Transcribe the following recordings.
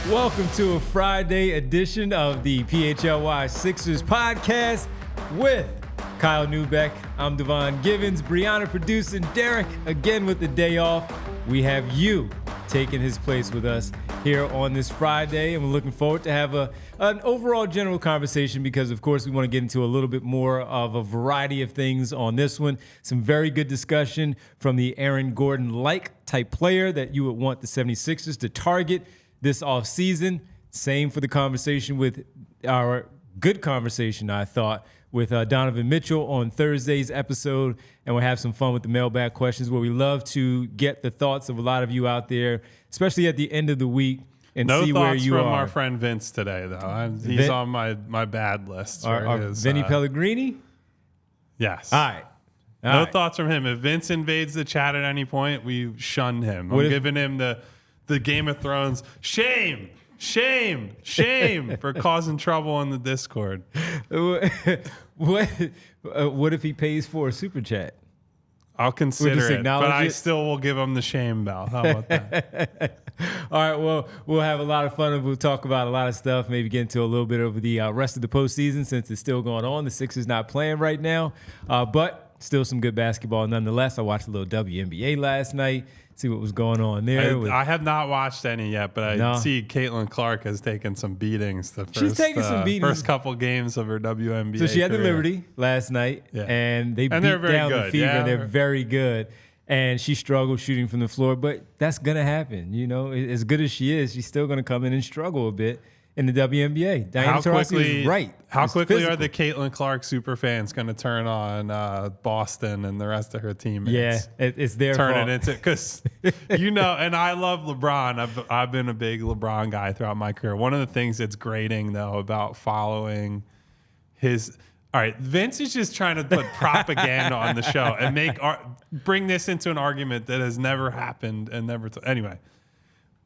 Welcome to a Friday edition of the PHLY Sixers podcast with Kyle Neubeck. I'm Devon Givens, Brianna producing, Derek again with the day off. We have you taking his place with us here on this Friday, and we're looking forward to have an overall general conversation because, of course, we want to get into a little bit more of a variety of things on this one. Some very good discussion from the Aaron Gordon-like type player that you would want the 76ers to target this offseason. Same for the conversation with our good conversation, I thought, with Donovan Mitchell on Thursday's episode. And we'll have some fun with the mailbag questions where we love to get the thoughts of a lot of you out there, especially at the end of the week, and see where you are. No thoughts from our friend Vince today, though. He's on my bad list. Our Vinny Pellegrini? Yes. All right. No thoughts from him. If Vince invades the chat at any point, we shun him. I'm giving him the Game of Thrones shame for causing trouble in the Discord. What if he pays for a super chat? I'll consider it, but I still will give him the shame bell. How about that? All right, well, we'll have a lot of fun and we'll talk about a lot of stuff, maybe get into a little bit of the rest of the postseason since it's still going on. The Sixers not playing right now, but still some good basketball nonetheless. I watched a little WNBA last night, see what was going on there. I have not watched any yet, but I see Caitlin Clark has taken some beatings She's taken some beatings. First couple games of her WNBA So she had career. the Liberty last night, and they beat they're very down good. the Fever. Yeah. They're very good. And she struggled shooting from the floor, but that's going to happen. You know, as good as she is, she's still going to come in and struggle a bit in the WNBA. Diana Taurasi is right. How quickly physical. are the Caitlin Clark super fans going to turn on Boston and the rest of her teammates? Yeah, it's their fault. Turn it into, because and I love LeBron. I've been a big LeBron guy throughout my career. One of the things that's grating though about following his. All right, Vince is just trying to put propaganda on the show and bring this into an argument that has never happened and never. Anyway.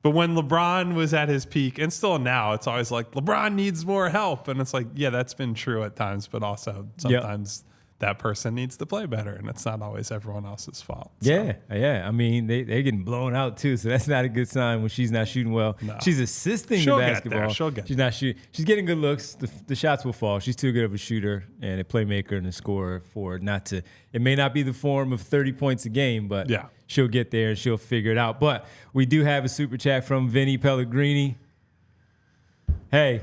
But when LeBron was at his peak, and still now, it's always like, LeBron needs more help. And it's like, yeah, that's been true at times, but also sometimes that person needs to play better, and it's not always everyone else's fault. So. Yeah. I mean, they're getting blown out, too, so that's not a good sign when she's not shooting well. No. She's assisting the basketball. She'll get there. She's not shooting. She's getting good looks. The shots will fall. She's too good of a shooter and a playmaker and a scorer for not to. It may not be the form of 30 points a game, but she'll get there and she'll figure it out. But we do have a super chat from Vinny Pellegrini. Hey,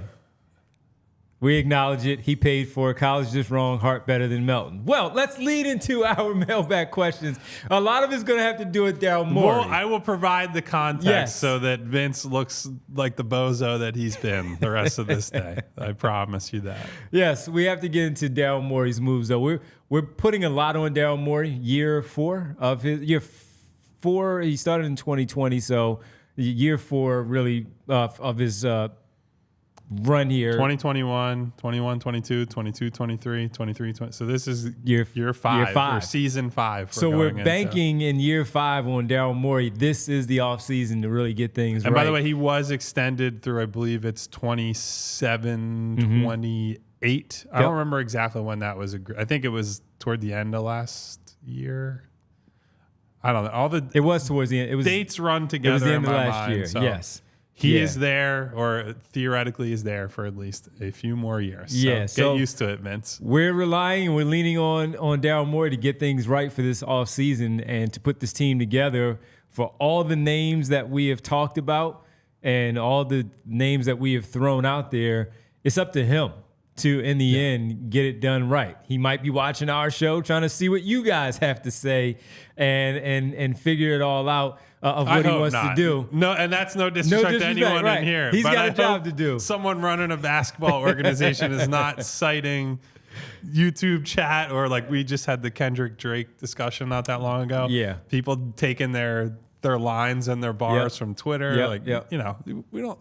we acknowledge it. He paid for it. College just wrong. Hart better than Melton. Well, let's lead into our mailbag questions. A lot of it's going to have to do with Daryl Morey. Well, I will provide the context so that Vince looks like the bozo that he's been the rest of this day. I promise you that. Yes, we have to get into Daryl Morey's moves, though. We're putting a lot on Daryl Morey. Year 4 of his he started in 2020, so year 4 really of his run here. 2021, 21, 22, 22, 23, 23, 20. So this is year 5. Or season 5. So we're banking in year 5 on Daryl Morey. This is the offseason to really get things right. And by the way, he was extended through, I believe it's 27, 28. I don't remember exactly when that was. I think it was toward the end of last year. I don't know. It was towards the end. It was dates run together. It was the end in of my last mind, year. so. Yes. He is there, or theoretically is there, for at least a few more years. So get used to it, Vince. We're relying and we're leaning on Daryl Morey to get things right for this offseason and to put this team together for all the names that we have talked about and all the names that we have thrown out there. It's up to him to, in the end, get it done right. He might be watching our show, trying to see what you guys have to say and figure it all out. Of what he wants to do. No, and that's no disrespect to anyone in here. He's got a job to do. Someone running a basketball organization is not citing YouTube chat, or like we just had the Kendrick Drake discussion not that long ago. Yeah. People taking their lines and their bars from Twitter. We don't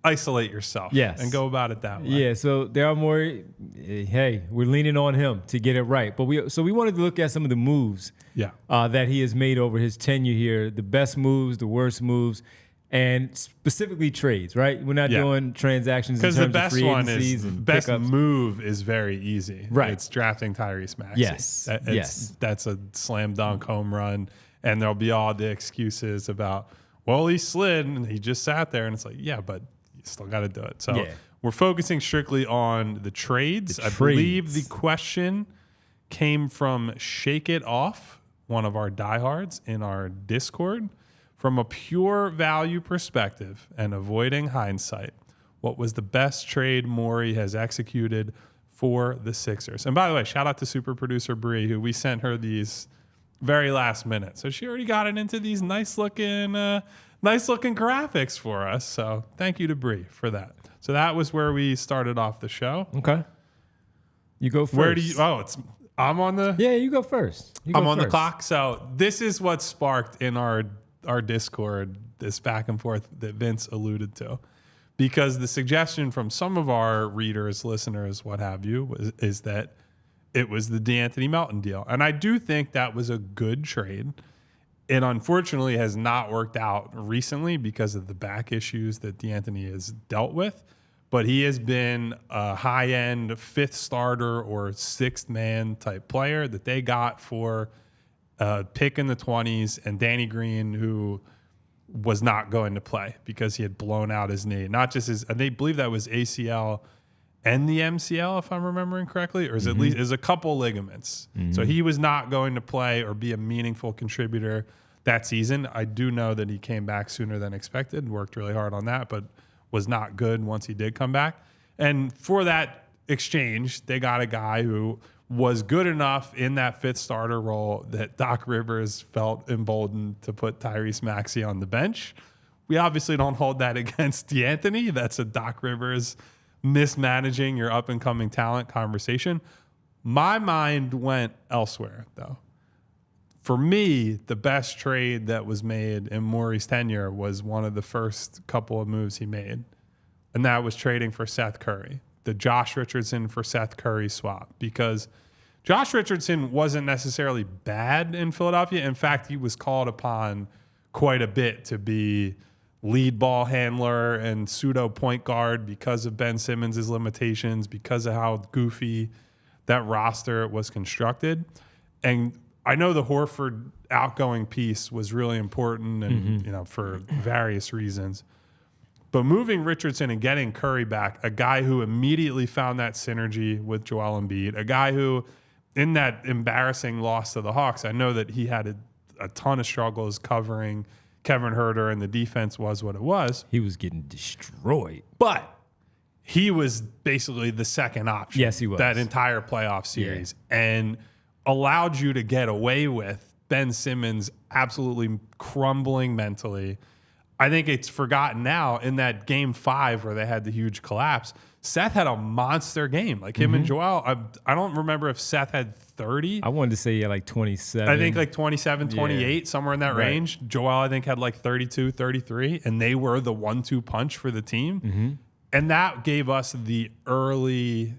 isolate yourself and go about it that way. Yeah, so Daryl Morey, hey, we're leaning on him to get it right. But we wanted to look at some of the moves that he has made over his tenure here, the best moves, the worst moves, and specifically trades, right? We're not doing transactions in terms of free agencies. The best move is very easy. Right. It's drafting Tyrese Maxey. Yes. That's a slam dunk home run, and there'll be all the excuses about, well, he slid and he just sat there. And it's like, yeah, but you still got to do it. So we're focusing strictly on the trades. I believe the question came from Shake It Off, one of our diehards in our Discord. From a pure value perspective and avoiding hindsight, what was the best trade Morey has executed for the Sixers? And by the way, shout out to super producer Bree, who we sent her these very last minute. So she already got it into these nice looking graphics for us. So thank you to Bree for that. So that was where we started off the show. Okay. You go first. Where do you, I'm on the. Yeah, you go first. I'm on the clock. So this is what sparked in our Discord, this back and forth that Vince alluded to, because the suggestion from some of our readers, listeners, what have you, is that it was the DeAnthony Melton deal. And I do think that was a good trade. It unfortunately has not worked out recently because of the back issues that DeAnthony has dealt with, but he has been a high-end fifth starter or sixth man type player that they got for pick in the 20s, and Danny Green, who was not going to play because he had blown out his knee. Not just his, they believe that was ACL and the MCL, if I'm remembering correctly, or is at least is a couple ligaments. So he was not going to play or be a meaningful contributor that season. I do know that he came back sooner than expected, worked really hard on that, but was not good once he did come back. And for that exchange, they got a guy who was good enough in that fifth starter role that Doc Rivers felt emboldened to put Tyrese Maxey on the bench. We obviously don't hold that against DeAnthony. That's a Doc Rivers mismanaging your up-and-coming talent conversation. My mind went elsewhere, though. For me, the best trade that was made in Morey's tenure was one of the first couple of moves he made, and that was trading for Seth Curry, the Josh Richardson for Seth Curry swap, because Josh Richardson wasn't necessarily bad in Philadelphia. In fact, he was called upon quite a bit to be lead ball handler and pseudo point guard because of Ben Simmons' limitations, because of how goofy that roster was constructed. And I know the Horford outgoing piece was really important and for various reasons. But moving Richardson and getting Curry back, a guy who immediately found that synergy with Joel Embiid, a guy who, in that embarrassing loss to the Hawks, I know that he had a ton of struggles covering Kevin Huerter, and the defense was what it was. He was getting destroyed. But he was basically the second option. Yes, he was. That entire playoff series. Yeah. And allowed you to get away with Ben Simmons absolutely crumbling mentally. I think it's forgotten now in that game 5 where they had the huge collapse. Seth had a monster game. Like him and Joel. I don't remember if Seth had 30. I wanted to say he had like 27. I think like 27, 28, somewhere in that range. Joel, I think, had like 32, 33. And they were the 1-2 punch for the team. And that gave us the early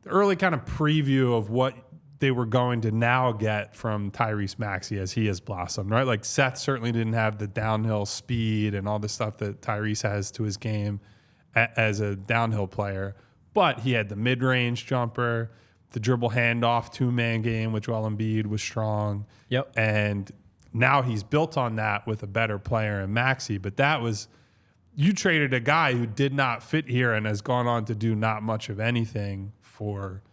kind of preview of what they were going to now get from Tyrese Maxey as he has blossomed, right? Like Seth certainly didn't have the downhill speed and all the stuff that Tyrese has to his game as a downhill player, but he had the mid-range jumper, the dribble handoff two-man game, which Joel Embiid was strong. Yep. And now he's built on that with a better player in Maxey, but that was, you traded a guy who did not fit here and has gone on to do not much of anything for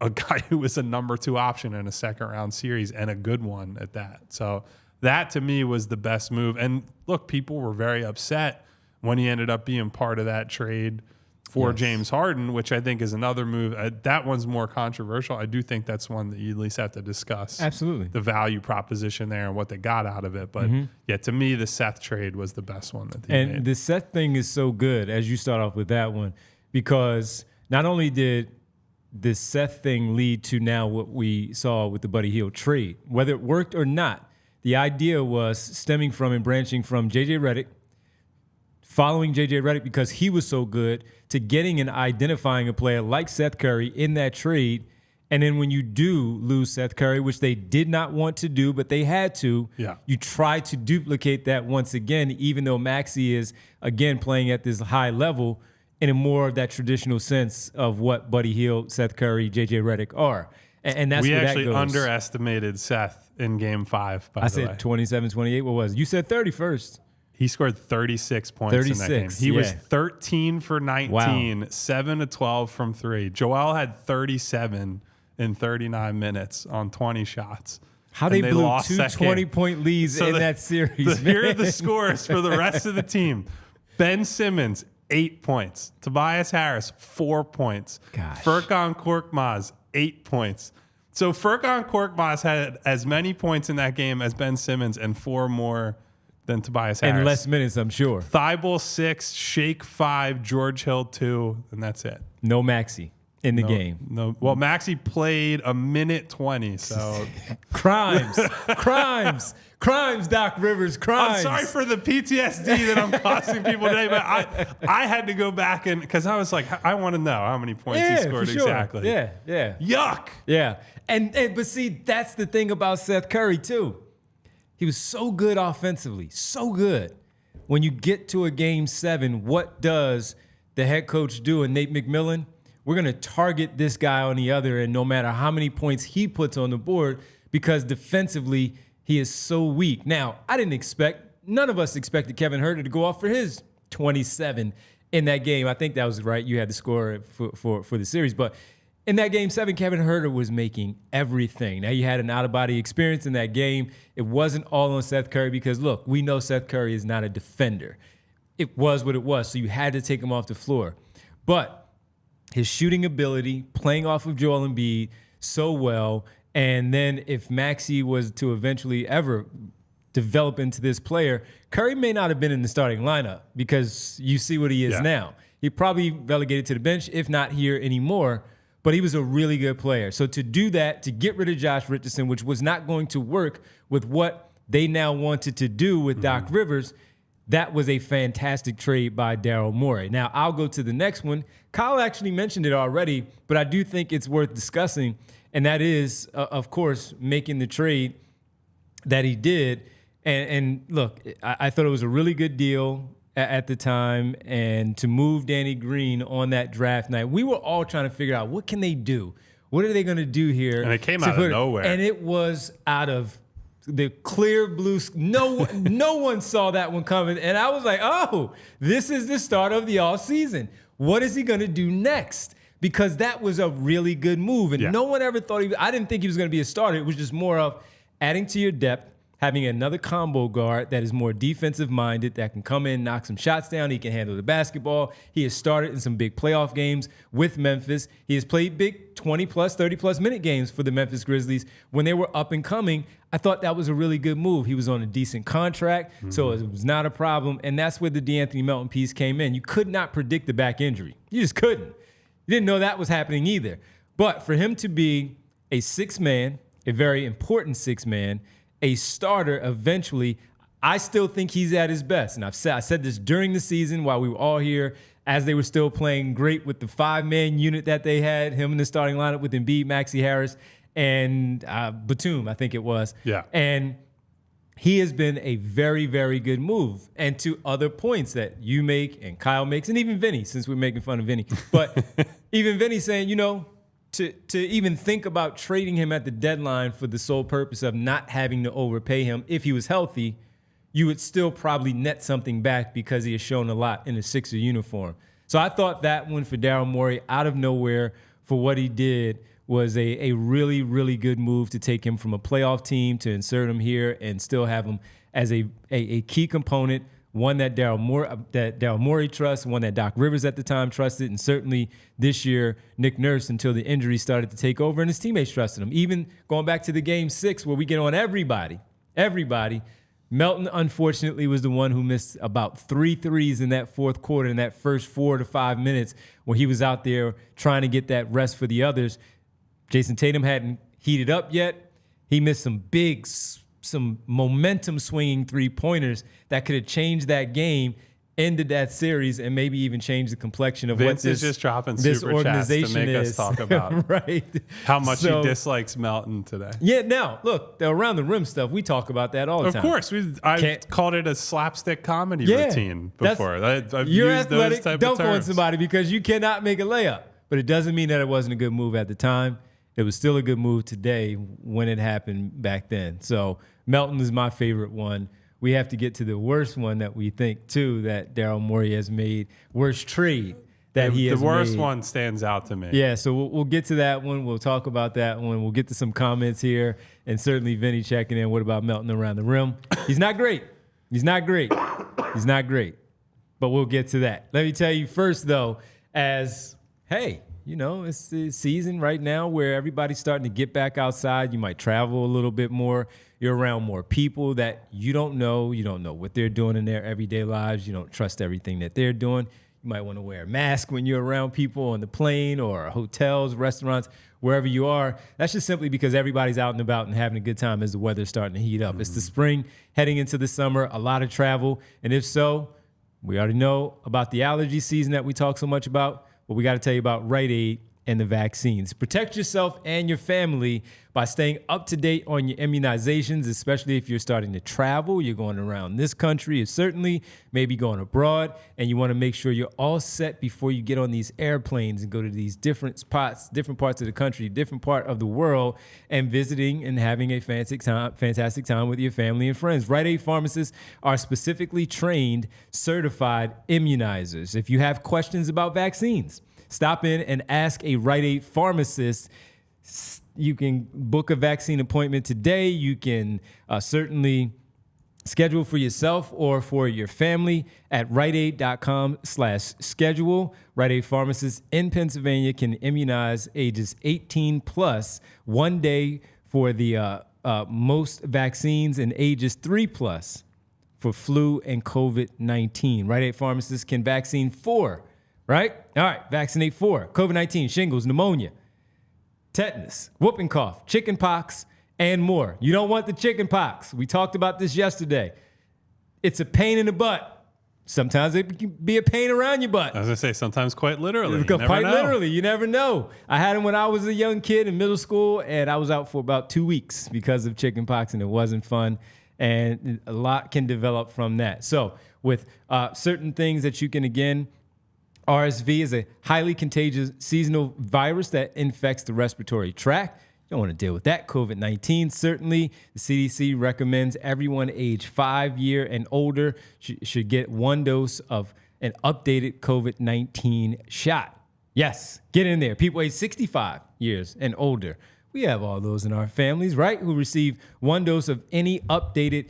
a guy who was a number 2 option in a second round series, and a good one at that. So that to me was the best move. And look, people were very upset when he ended up being part of that trade for James Harden, which I think is another move. That one's more controversial. I do think that's one that you at least have to discuss. Absolutely. The value proposition there and what they got out of it. But yeah, to me, the Seth trade was the best one that they made. And the Seth thing is so good, as you start off with that one, because not only did this Seth thing lead to now what we saw with the Buddy Hield trade, whether it worked or not, the idea was stemming from and branching from J.J. Redick, following J.J. Redick because he was so good, to getting and identifying a player like Seth Curry in that trade. And then when you do lose Seth Curry, which they did not want to do, but they had to, you try to duplicate that once again, even though Maxey is, again, playing at this high level in a more of that traditional sense of what Buddy Hield, Seth Curry, J.J. Redick are. And that's we where actually that goes. underestimated Seth in Game 5. By I the way, said 27-28. What was it? You said 31st. He scored 36 points in that game. He was 13 for 19, 7 to 12 from 3. Joel had 37 in 39 minutes on 20 shots. How they blew 2 20-point leads in that series. Here are the scores for the rest of the team. Ben Simmons, 8 points. Tobias Harris, 4 points. Furkan Korkmaz, 8 points. So Furkan Korkmaz had as many points in that game as Ben Simmons and 4 more than Tobias Harris. And less minutes, I'm sure. Thibault 6, Shake 5, George Hill 2, and that's it. No Maxey in the game. No. Well, Maxey played a minute 20, so. Crimes, Doc Rivers, crimes. I'm sorry for the PTSD that I'm causing people today, but I had to go back and, because I was like, I want to know how many points he scored exactly. Yeah. Yuck. Yeah. But see, that's the thing about Seth Curry, too. He was so good offensively, so good. When you get to a Game 7, what does the head coach do? And Nate McMillan, we're going to target this guy on the other, and no matter how many points he puts on the board, because defensively, he is so weak. Now, none of us expected Kevin Huerter to go off for his 27 in that game. I think that was right. You had the score for the series. But in that Game 7, Kevin Huerter was making everything. Now, you had an out-of-body experience in that game. It wasn't all on Seth Curry because, look, we know Seth Curry is not a defender. It was what it was, so you had to take him off the floor. But his shooting ability, playing off of Joel Embiid so well, and then if Maxey was to eventually ever develop into this player, Curry may not have been in the starting lineup because you see what he is now. He probably relegated to the bench, if not here anymore. But he was a really good player. So to do that, to get rid of Josh Richardson, which was not going to work with what they now wanted to do with Doc Rivers, that was a fantastic trade by Daryl Morey. Now, I'll go to the next one. Kyle actually mentioned it already, but I do think it's worth discussing, and that is, of course, making the trade that he did. And look, I thought it was a really good deal at the time, and to move Danny Green on that draft night, we were all trying to figure out, what can they do? What are they going to do here? And it came out of nowhere. And it was out of the clear blue. No one saw that one coming. And I was like, oh, this is the start of the all season. What is he going to do next? Because that was a really good move. And no one ever thought I didn't think he was going to be a starter. It was just more of adding to your depth, having another combo guard that is more defensive-minded, that can come in, knock some shots down. He can handle the basketball. He has started in some big playoff games with Memphis. He has played big 20-plus, 30-plus minute games for the Memphis Grizzlies when they were up and coming. I thought that was a really good move. He was on a decent contract, so it was not a problem. And that's where the DeAnthony Melton piece came in. You could not predict the back injury. You just couldn't. You didn't know that was happening either. But for him to be a six-man, a very important six-man, a starter eventually, I still think he's at his best. And I said this during the season while we were all here, as they were still playing great with the five-man unit that they had, him in the starting lineup with Embiid, Maxey Harris, and Batum, I think it was. Yeah. And he has been a very, very good move. And to other points that you make and Kyle makes, and even Vinny, since we're making fun of Vinny, but even Vinny saying, to even think about trading him at the deadline for the sole purpose of not having to overpay him if he was healthy, you would still probably net something back because he has shown a lot in a Sixer uniform. So I thought that one for Daryl Morey out of nowhere for what he did was a really, really good move to take him from a playoff team to insert him here and still have him as a key component, one that Daryl Morey trusts, one that Doc Rivers at the time trusted, and certainly this year, Nick Nurse, until the injury started to take over, and his teammates trusted him. Even going back to the Game 6 where we get on everybody, Melton, unfortunately, was the one who missed about 3 threes in that fourth quarter in that first 4 to 5 minutes where he was out there trying to get that rest for the others. Jason Tatum hadn't heated up yet. He missed some momentum swinging three-pointers that could have changed that game, ended that series, and maybe even changed the complexion of Vince what this, is just dropping this super organization chats to make is. us talk about right. how much he dislikes Melton today. Yeah, now, look, the around the rim stuff, we talk about that all the time. Of course. I called it a slapstick comedy routine before. I've you're used athletic, those type dunk of terms. on somebody because you cannot make a layup. But it doesn't mean that it wasn't a good move at the time. it was still a good move today when it happened back then. So Melton is my favorite one. We have to get to the worst one that we think, too, that Daryl Morey has made. Worst trade that he has made. The worst one stands out to me. Yeah, so we'll get to that one. We'll talk about that one. We'll get to some comments here. And certainly Vinny checking in. What about Melton around the rim? He's not great. He's not great. He's not great. But we'll get to that. Let me tell you first, though, it's the season right now where everybody's starting to get back outside. You might travel a little bit more. You're around more people that you don't know. You don't know what they're doing in their everyday lives. You don't trust everything that they're doing. You might want to wear a mask when you're around people on the plane or hotels, restaurants, wherever you are. That's just simply because everybody's out and about and having a good time as the weather's starting to heat up. It's the spring heading into the summer, a lot of travel. And if so, we already know about the allergy season that we talk so much about. But we got to tell you about Rite Aid and the vaccines. Protect yourself and your family by staying up to date on your immunizations, especially if you're starting to travel, you're going around this country, or certainly maybe going abroad, and you want to make sure you're all set before you get on these airplanes and go to these different parts of the country, different part of the world, and visiting and having a fantastic time with your family and friends. Rite Aid pharmacists are specifically trained, certified immunizers. If you have questions about vaccines, stop in and ask a Rite Aid pharmacist. You can book a vaccine appointment today. You can certainly schedule for yourself or for your family at riteaid.com/schedule. Rite Aid pharmacists in Pennsylvania can immunize ages 18 plus 1 day for the most vaccines and ages 3 plus for flu and COVID-19. Rite Aid pharmacists can vaccine 4. Right? All right. Vaccinate for COVID-19, shingles, pneumonia, tetanus, whooping cough, chicken pox, and more. You don't want the chicken pox. We talked about this yesterday. It's a pain in the butt. Sometimes it can be a pain around your butt. I was going to say, sometimes quite literally. Literally. You never know. I had them when I was a young kid in middle school, and I was out for about 2 weeks because of chicken pox, and it wasn't fun. And a lot can develop from that. So with certain things that you can, again, RSV is a highly contagious seasonal virus that infects the respiratory tract. You don't want to deal with that. COVID-19, certainly. The CDC recommends everyone age 5 years and older should get 1 dose of an updated COVID-19 shot. Yes, get in there. People age 65 years and older. We have all those in our families, right, who receive 1 dose of any updated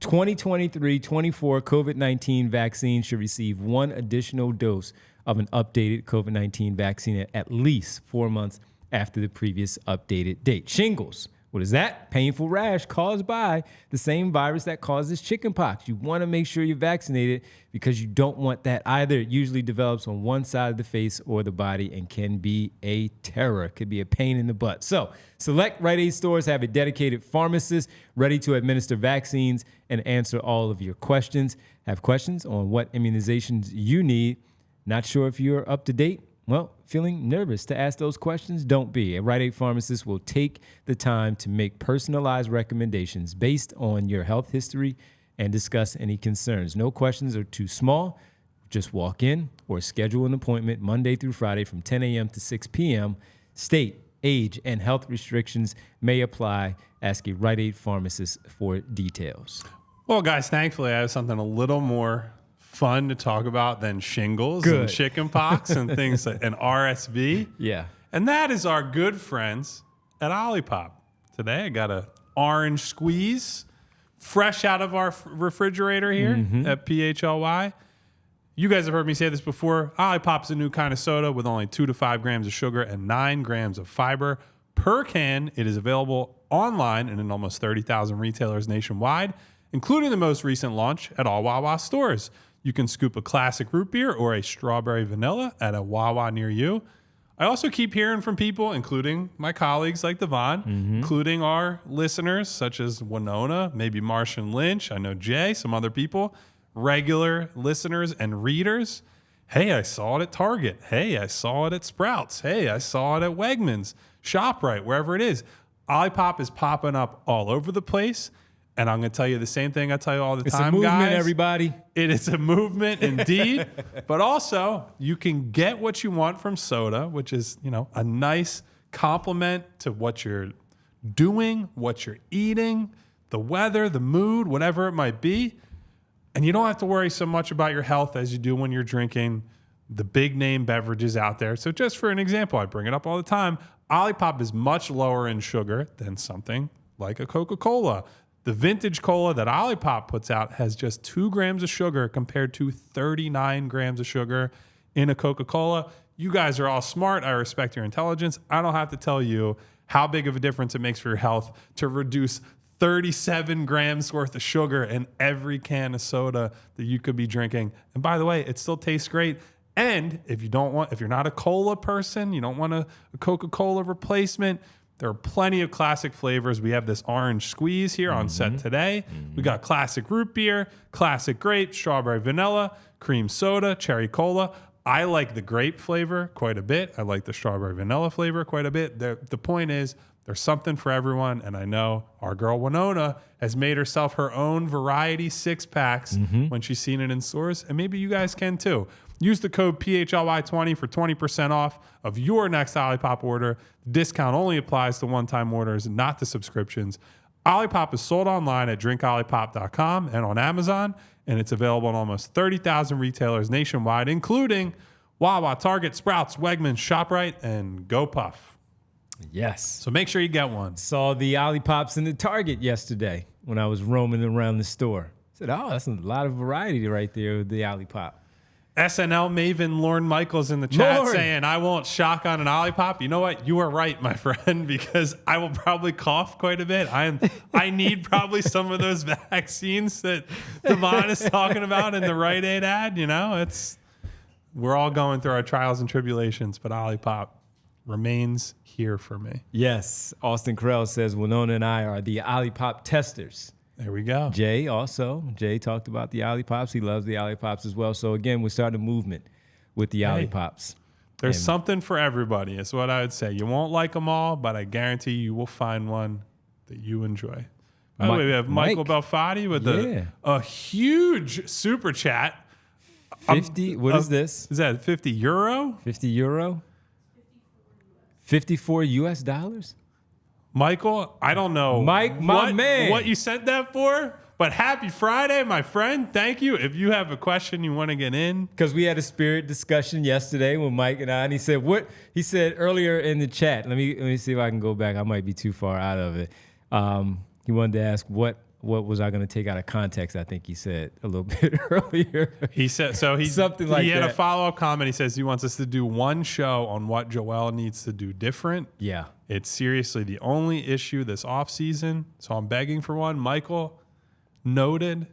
2023-24 COVID-19 vaccine should receive 1 additional dose of an updated COVID-19 vaccine at least 4 months after the previous updated date. Shingles. What is that? Painful rash caused by the same virus that causes chickenpox. You want to make sure you're vaccinated because you don't want that either. It usually develops on one side of the face or the body and can be a terror. It could be a pain in the butt. So select Rite Aid stores have a dedicated pharmacist ready to administer vaccines and answer all of your questions. Have questions on what immunizations you need? Not sure if you're up to date? Well, feeling nervous to ask those questions? Don't be. A Rite Aid pharmacist will take the time to make personalized recommendations based on your health history and discuss any concerns. No questions are too small. Just walk in or schedule an appointment Monday through Friday from 10 a.m. to 6 p.m. State, age, and health restrictions may apply. Ask a Rite Aid pharmacist for details. Well, guys, thankfully I have something a little more fun to talk about than shingles and chickenpox and things like, and RSV. Yeah. And that is our good friends at Olipop. Today I got a orange squeeze fresh out of our refrigerator here at PHLY. You guys have heard me say this before. Olipop's a new kind of soda with only 2 to 5 grams of sugar and 9 grams of fiber per can. It is available online and in almost 30,000 retailers nationwide, including the most recent launch at all Wawa stores. You can scoop a classic root beer or a strawberry vanilla at a Wawa near you. I also keep hearing from people, including my colleagues like Devon, including our listeners such as Winona, maybe Martian Lynch, I know Jay, some other people, regular listeners and readers. Hey, I saw it at Target. Hey, I saw it at Sprouts. Hey, I saw it at Wegmans, ShopRite, wherever it is. Olipop is popping up all over the place. And I'm going to tell you the same thing I tell you all the time, guys. It's a movement, everybody. It is a movement indeed. But also, you can get what you want from soda, which is, a nice, complement to what you're doing, what you're eating, the weather, the mood, whatever it might be. And you don't have to worry so much about your health as you do when you're drinking the big name beverages out there. So just for an example, I bring it up all the time. Olipop is much lower in sugar than something like a Coca-Cola. The vintage cola that Olipop puts out has just 2 grams of sugar compared to 39 grams of sugar in a Coca-Cola. You guys are all smart. I respect your intelligence. I don't have to tell you how big of a difference it makes for your health to reduce 37 grams worth of sugar in every can of soda that you could be drinking. And by the way, it still tastes great. And if you're not a cola person, you don't want a Coca-Cola replacement, there are plenty of classic flavors. We have this orange squeeze here on set today. We got classic root beer, classic grape, strawberry vanilla, cream soda, cherry cola. I like the grape flavor quite a bit. I like the strawberry vanilla flavor quite a bit. The point is, there's something for everyone, and I know our girl Winona has made herself her own variety 6-packs when she's seen it in stores, and maybe you guys can too. Use the code PHLY20 for 20% off of your next Olipop order. The discount only applies to one-time orders, not to subscriptions. Olipop is sold online at drinkolipop.com and on Amazon, and it's available in almost 30,000 retailers nationwide, including Wawa, Target, Sprouts, Wegmans, ShopRite, and GoPuff. Yes. So make sure you get one. Saw the Olipops in the Target yesterday when I was roaming around the store. Said, oh, that's a lot of variety right there with the Olipop. SNL maven Lorne Michaels in the chat Lorne. saying, I won't shock on an Olipop. You know what? You are right, my friend, because I will probably cough quite a bit. I need probably some of those vaccines that Devon is talking about in the Rite Aid ad. You know, we're all going through our trials and tribulations, but Olipop remains here for me. Yes. Austin Carell says, Winona and I are the Olipop testers. There we go. Jay talked about the Olipops. He loves the Olipops as well. So again, we're starting a movement with the Olipops. There's something for everybody. Is what I would say. You won't like them all, but I guarantee you will find one that you enjoy. By the way, we have Michael Belfatti with a huge super chat. 50. What is this? Is that 50 euro? 50 euro? 54 US dollars? Michael, I don't know man. what you sent that for, but happy Friday, my friend. Thank you. If you have a question you want to get in. Because we had a spirit discussion yesterday with Mike and I, and he said earlier in the chat, let me see if I can go back. I might be too far out of it. He wanted to ask what was I going to take out of context, I think he said a little bit earlier. He said, so he had a follow-up comment. He says he wants us to do one show on what Joel needs to do different. Yeah. It's seriously the only issue this offseason. So I'm begging for one. Michael, noted.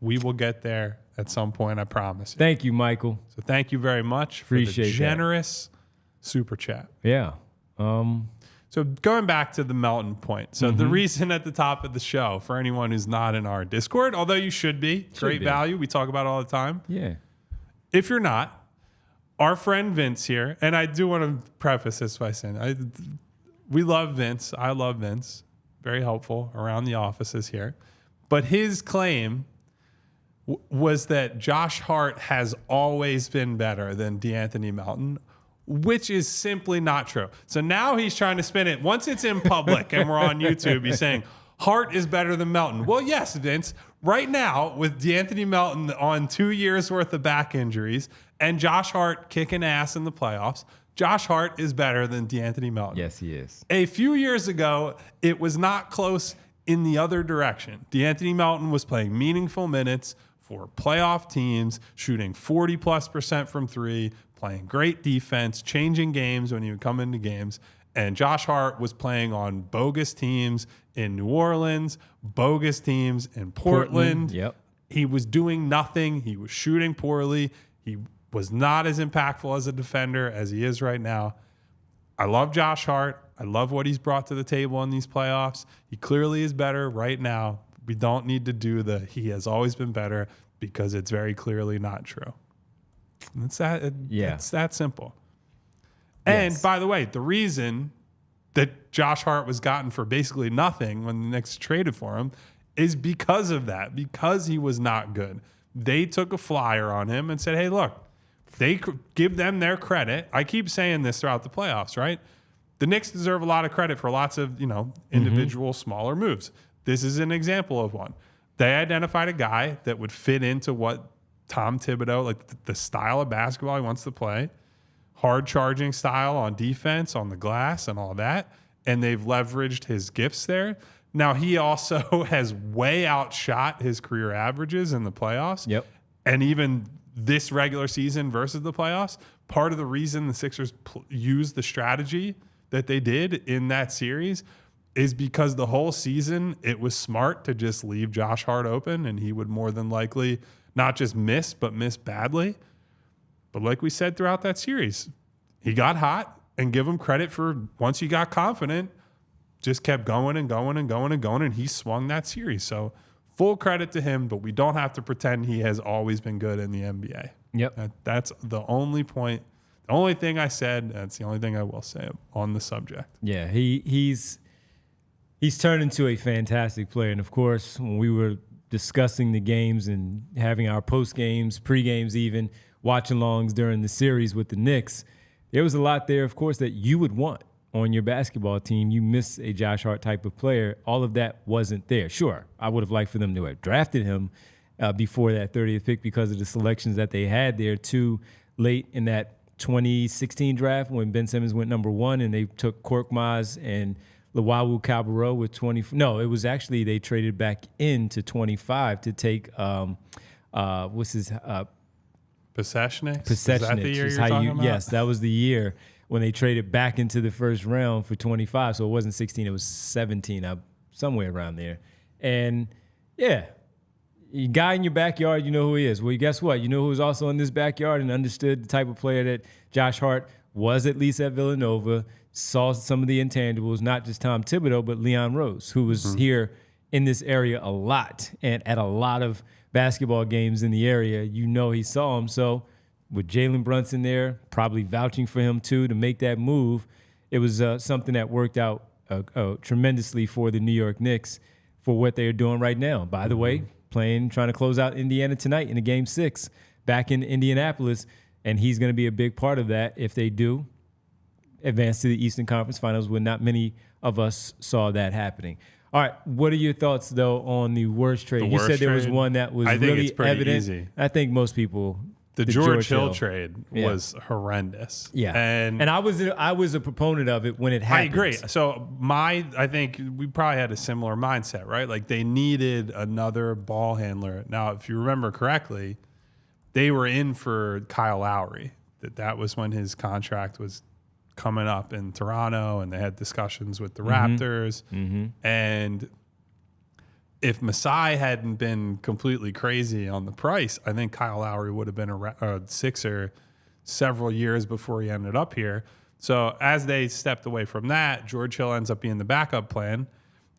We will get there at some point, I promise you. Thank you, Michael. So thank you very much for Appreciate the generous super chat. Yeah. So going back to the Melton point. So the reason at the top of the show, for anyone who's not in our Discord, although you should be, great value. We talk about it all the time. Yeah. If you're not, our friend Vince here, and I do want to preface this by saying, we love Vince. I love Vince. Very helpful around the offices here. But his claim was that Josh Hart has always been better than DeAnthony Melton, which is simply not true. So now he's trying to spin it. Once it's in public and we're on YouTube, he's saying Hart is better than Melton. Well, yes, Vince. Right now, with DeAnthony Melton on 2 years worth of back injuries and Josh Hart kicking ass in the playoffs, Josh Hart is better than DeAnthony Melton. Yes, he is. A few years ago, it was not close in the other direction. DeAnthony Melton was playing meaningful minutes for playoff teams, shooting 40+% from three, playing great defense, changing games when he would come into games. And Josh Hart was playing on bogus teams in New Orleans, bogus teams in Portland. Yep. He was doing nothing. He was shooting poorly. He was not as impactful as a defender as he is right now. I love Josh Hart. I love what he's brought to the table in these playoffs. He clearly is better right now. We don't need to do he has always been better because it's very clearly not true. It's that simple. And by the way, the reason that Josh Hart was gotten for basically nothing when the Knicks traded for him is because of that, because he was not good. They took a flyer on him and said, hey, look, they give them their credit. I keep saying this throughout the playoffs, right? the Knicks deserve a lot of credit for lots of, individual smaller moves. This is an example of one. They identified a guy that would fit into what Tom Thibodeau, like the style of basketball he wants to play, hard charging style on defense, on the glass and all that. And they've leveraged his gifts there. Now, he also has way outshot his career averages in the playoffs. Yep. And even this regular season versus the playoffs, part of the reason the Sixers used the strategy that they did in that series is because the whole season it was smart to just leave Josh Hart open, and he would more than likely not just miss, but miss badly. But like we said throughout that series, he got hot, and give him credit for once he got confident, just kept going and going and going and going, and he swung that series. So full credit to him, but we don't have to pretend he has always been good in the NBA. Yep. That's the only point. The only thing I said, that's the only thing I will say on the subject. Yeah, he's turned into a fantastic player. And, of course, when we were discussing the games and having our post-games, pre-games even, watch-alongs during the series with the Knicks, there was a lot there, of course, that you would want on your basketball team. You miss a Josh Hart type of player. All of that wasn't there. Sure, I would have liked for them to have drafted him before that 30th pick because of the selections that they had there too late in that 2016 draft when Ben Simmons went number 1 and they took Korkmaz and Luwawu Cabarrot with 20. No, it was actually they traded back into 25 to take what's his Pasechnik? Pasechnik. Is that the year you're talking about? Yes, that was the year when they traded back into the first round for 25. So it wasn't 16, it was 17, somewhere around there. And yeah, a guy in your backyard, you know who he is. Well, guess what? You know who was also in this backyard and understood the type of player that Josh Hart was, at least at Villanova, saw some of the intangibles, not just Tom Thibodeau, but Leon Rose, who was here in this area a lot and at a lot of basketball games in the area. You know he saw him. So with Jalen Brunson there, probably vouching for him too to make that move, it was something that worked out tremendously for the New York Knicks for what they're doing right now. By the way, trying to close out Indiana tonight in a Game 6 back in Indianapolis, and he's going to be a big part of that if they do advance to the Eastern Conference Finals, when not many of us saw that happening. All right, what are your thoughts, though, on the worst trade? You said there was one that was really evident. Easy. I think most people... The George Hill trade was horrendous. Yeah, and I was a proponent of it when it happened. I agree. So I think we probably had a similar mindset, right? Like they needed another ball handler. Now, if you remember correctly, they were in for Kyle Lowry. That was when his contract was coming up in Toronto, and they had discussions with the Raptors. And if Masai hadn't been completely crazy on the price, I think Kyle Lowry would have been a Sixer several years before he ended up here. So as they stepped away from that, George Hill ends up being the backup plan.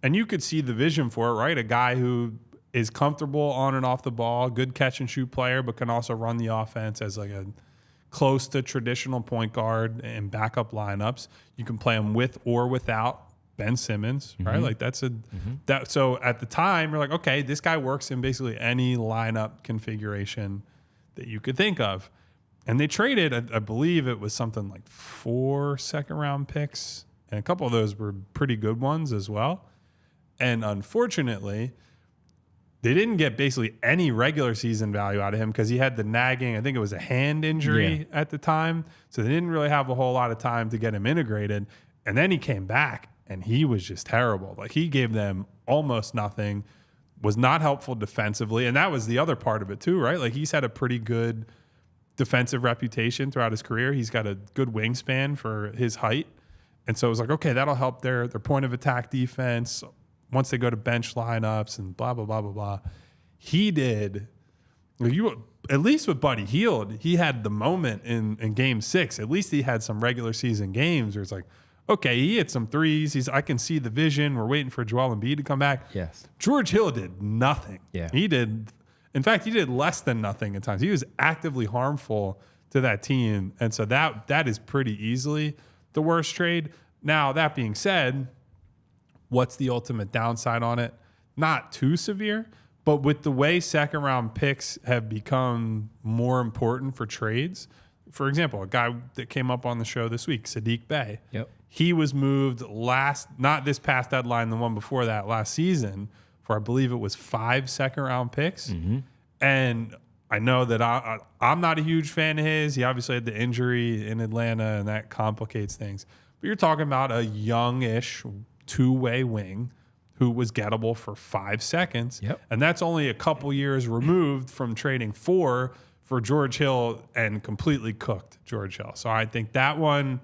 And you could see the vision for it, right? A guy who is comfortable on and off the ball, good catch and shoot player, but can also run the offense as like a close to traditional point guard and backup lineups. You can play him with or without Ben Simmons, right? Like that. So at the time, you're like, okay, this guy works in basically any lineup configuration that you could think of. And they traded, I believe it was something like 4 second-round picks, and a couple of those were pretty good ones as well. And unfortunately, they didn't get basically any regular season value out of him because he had the nagging, I think it was a hand injury at the time. So they didn't really have a whole lot of time to get him integrated. And then he came back, and he was just terrible. Like, he gave them almost nothing, was not helpful defensively. And that was the other part of it too, right? Like, he's had a pretty good defensive reputation throughout his career. He's got a good wingspan for his height. And so it was like, okay, that'll help their point of attack defense once they go to bench lineups and blah, blah, blah, blah, blah. He did, at least with Buddy Hield, he had the moment in Game 6. At least he had some regular season games where it's like, okay, he hit some threes. I can see the vision. We're waiting for Joel Embiid to come back. Yes. George Hill did nothing. Yeah. In fact, he did less than nothing at times. He was actively harmful to that team. And so that is pretty easily the worst trade. Now, that being said, what's the ultimate downside on it? Not too severe, but with the way second round picks have become more important for trades, For example, a guy that came up on the show this week, Sadiq Bey. Yep. He was moved not this past deadline, the one before that last season, for I believe it was 5 second-round picks. Mm-hmm. And I know that I'm not a huge fan of his. He obviously had the injury in Atlanta, and that complicates things. But you're talking about a youngish two-way wing who was gettable for 5 seconds. Yep. And that's only a couple years removed from trading 4 for George Hill and completely cooked George Hill. So I think that one,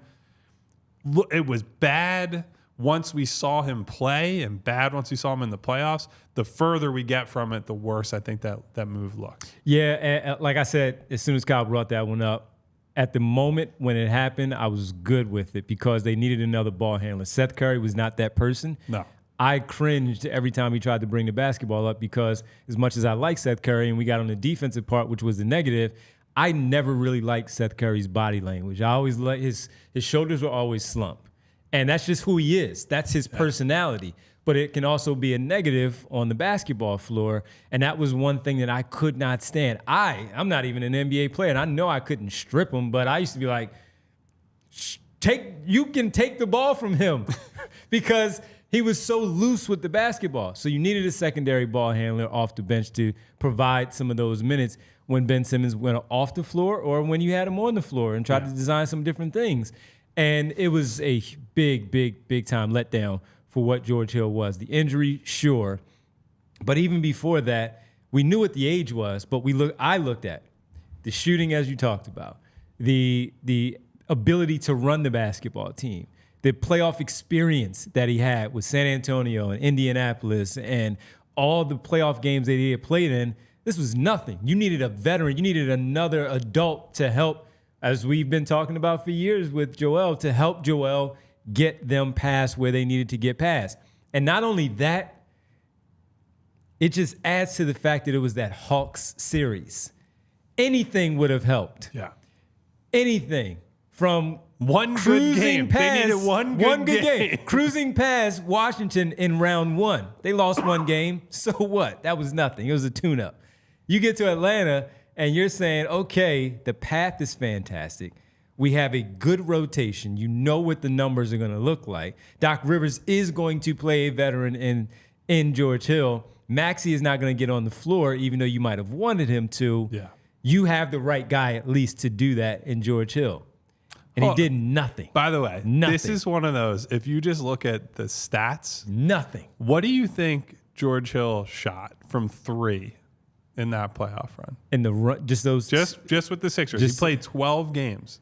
it was bad once we saw him play and bad once we saw him in the playoffs. The further we get from it, the worse I think that move looks. Yeah, and like I said, as soon as Kyle brought that one up, at the moment when it happened, I was good with it because they needed another ball handler. Seth Curry was not that person. No. I cringed every time he tried to bring the basketball up because as much as I like Seth Curry and we got on the defensive part, which was the negative, I never really liked Seth Curry's body language. I always liked his shoulders were always slumped. And that's just who he is. That's his personality. But it can also be a negative on the basketball floor. And that was one thing that I could not stand. I'm not even an NBA player, and I know I couldn't strip him, but I used to be like, you can take the ball from him because he was so loose with the basketball. So you needed a secondary ball handler off the bench to provide some of those minutes when Ben Simmons went off the floor or when you had him on the floor and tried to design some different things. And it was a big, big, big time letdown for what George Hill was. The injury, sure. But even before that, we knew what the age was, but I looked at the shooting, as you talked about, the ability to run the basketball team, the playoff experience that he had with San Antonio and Indianapolis and all the playoff games that he had played in. This was nothing. You needed a veteran. You needed another adult to help, as we've been talking about for years with Joel, to help Joel get them past where they needed to get past. And not only that, it just adds to the fact that it was that Hawks series. Anything would have helped. Yeah. Anything from one good game. They needed one good game. Cruising past Washington in round 1. They lost one game. So what? That was nothing. It was a tune-up. You get to Atlanta and you're saying, okay, the path is fantastic. We have a good rotation. You know what the numbers are going to look like. Doc Rivers is going to play a veteran in George Hill. Maxey is not going to get on the floor, even though you might have wanted him to. Yeah. You have the right guy at least to do that in George Hill. And he did nothing. By the way, nothing. This is one of those, if you just look at the stats. Nothing. What do you think George Hill shot from 3 in that playoff run? In the run, just with the Sixers. He played 12 games.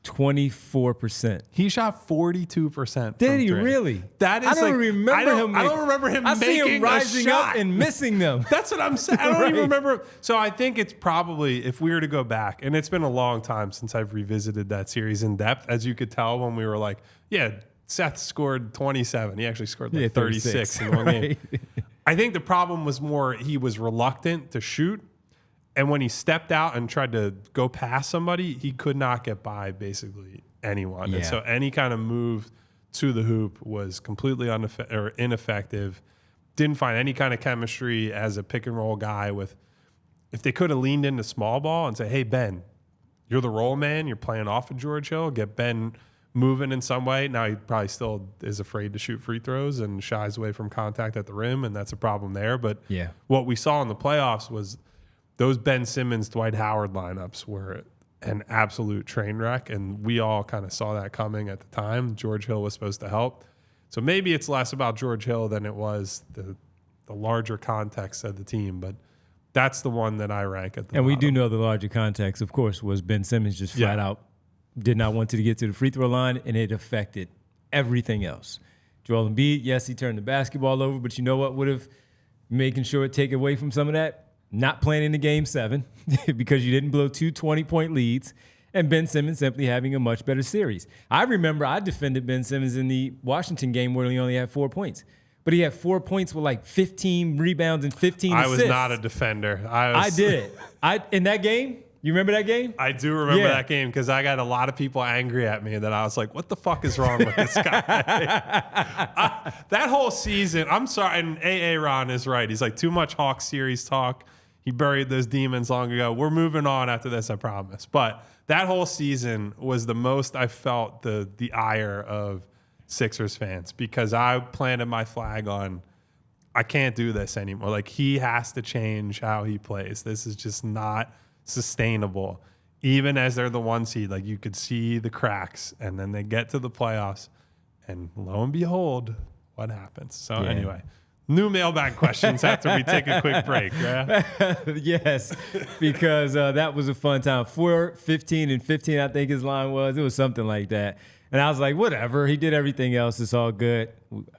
24%. He shot 42%. Did he really? That is I don't remember him. I don't remember him I making see him rising a shot up and missing them. That's what I'm saying. I don't even remember. So I think it's probably, if we were to go back, and it's been a long time since I've revisited that series in depth, as you could tell when we were like, yeah, Seth scored 27. He actually scored 36 in one game. I think the problem was more he was reluctant to shoot. And when he stepped out and tried to go past somebody, he could not get by basically anyone. Yeah. And so any kind of move to the hoop was completely ineffective. Didn't find any kind of chemistry as a pick and roll guy with, if they could have leaned into small ball and say, hey, Ben, you're the roll man. You're playing off of George Hill. Get Ben moving in some way. Now he probably still is afraid to shoot free throws and shies away from contact at the rim, and that's a problem there. But what we saw in the playoffs was those Ben Simmons, Dwight Howard lineups were an absolute train wreck, and we all kind of saw that coming at the time. George Hill was supposed to help. So maybe it's less about George Hill than it was the larger context of the team, but that's the one that I rank at the bottom. We do know the larger context, of course, was Ben Simmons just flat out did not want to get to the free throw line, and it affected everything else. Joel Embiid, yes, he turned the basketball over, but you know what would have making sure it take away from some of that? Not playing in the Game 7 because you didn't blow 2 20-point leads, and Ben Simmons simply having a much better series. I remember I defended Ben Simmons in the Washington game where he only had 4 points. But he had 4 points with like 15 rebounds and 15 assists. I was not a defender. I did. In that game, you remember that game? I do remember that game because I got a lot of people angry at me that I was like, what the fuck is wrong with this guy? That whole season, I'm sorry, and A.A. Ron is right. He's like, too much Hawks series talk. He buried those demons long ago. We're moving on after this, I promise. But that whole season was the most I felt the ire of Sixers fans, because I planted my flag on, I can't do this anymore. Like, he has to change how he plays. This is just not sustainable. Even as they're the 1 seed, like, you could see the cracks, and then they get to the playoffs, and lo and behold, what happens? So anyway, new mailbag questions after we take a quick break. Yeah? Yes, because that was a fun time. 4, 15, and 15, I think his line was. It was something like that. And I was like, whatever. He did everything else. It's all good.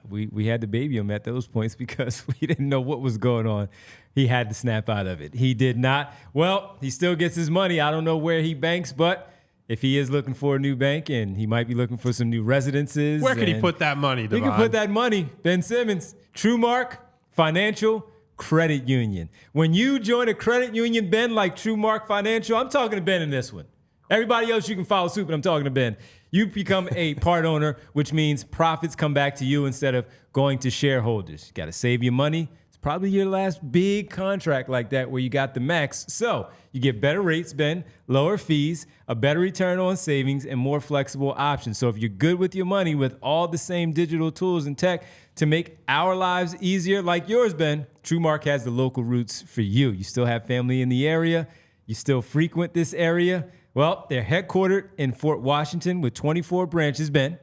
We had to baby him at those points because we didn't know what was going on. He had to snap out of it. He did not. Well, he still gets his money. I don't know where he banks, but if he is looking for a new bank, and he might be looking for some new residences. Where could he put that money, Devon? He could put that money. Ben Simmons, TrueMark Financial Credit Union. When you join a credit union, Ben, like TrueMark Financial, I'm talking to Ben in this one. Everybody else, you can follow suit, but I'm talking to Ben. You become a part owner, which means profits come back to you instead of going to shareholders. You got to save your money. It's probably your last big contract like that where you got the max. So you get better rates, Ben, lower fees, a better return on savings, and more flexible options. So if you're good with your money with all the same digital tools and tech to make our lives easier like yours, Ben, TrueMark has the local roots for you. You still have family in the area. You still frequent this area. Well, they're headquartered in Fort Washington with 24 branches, Ben,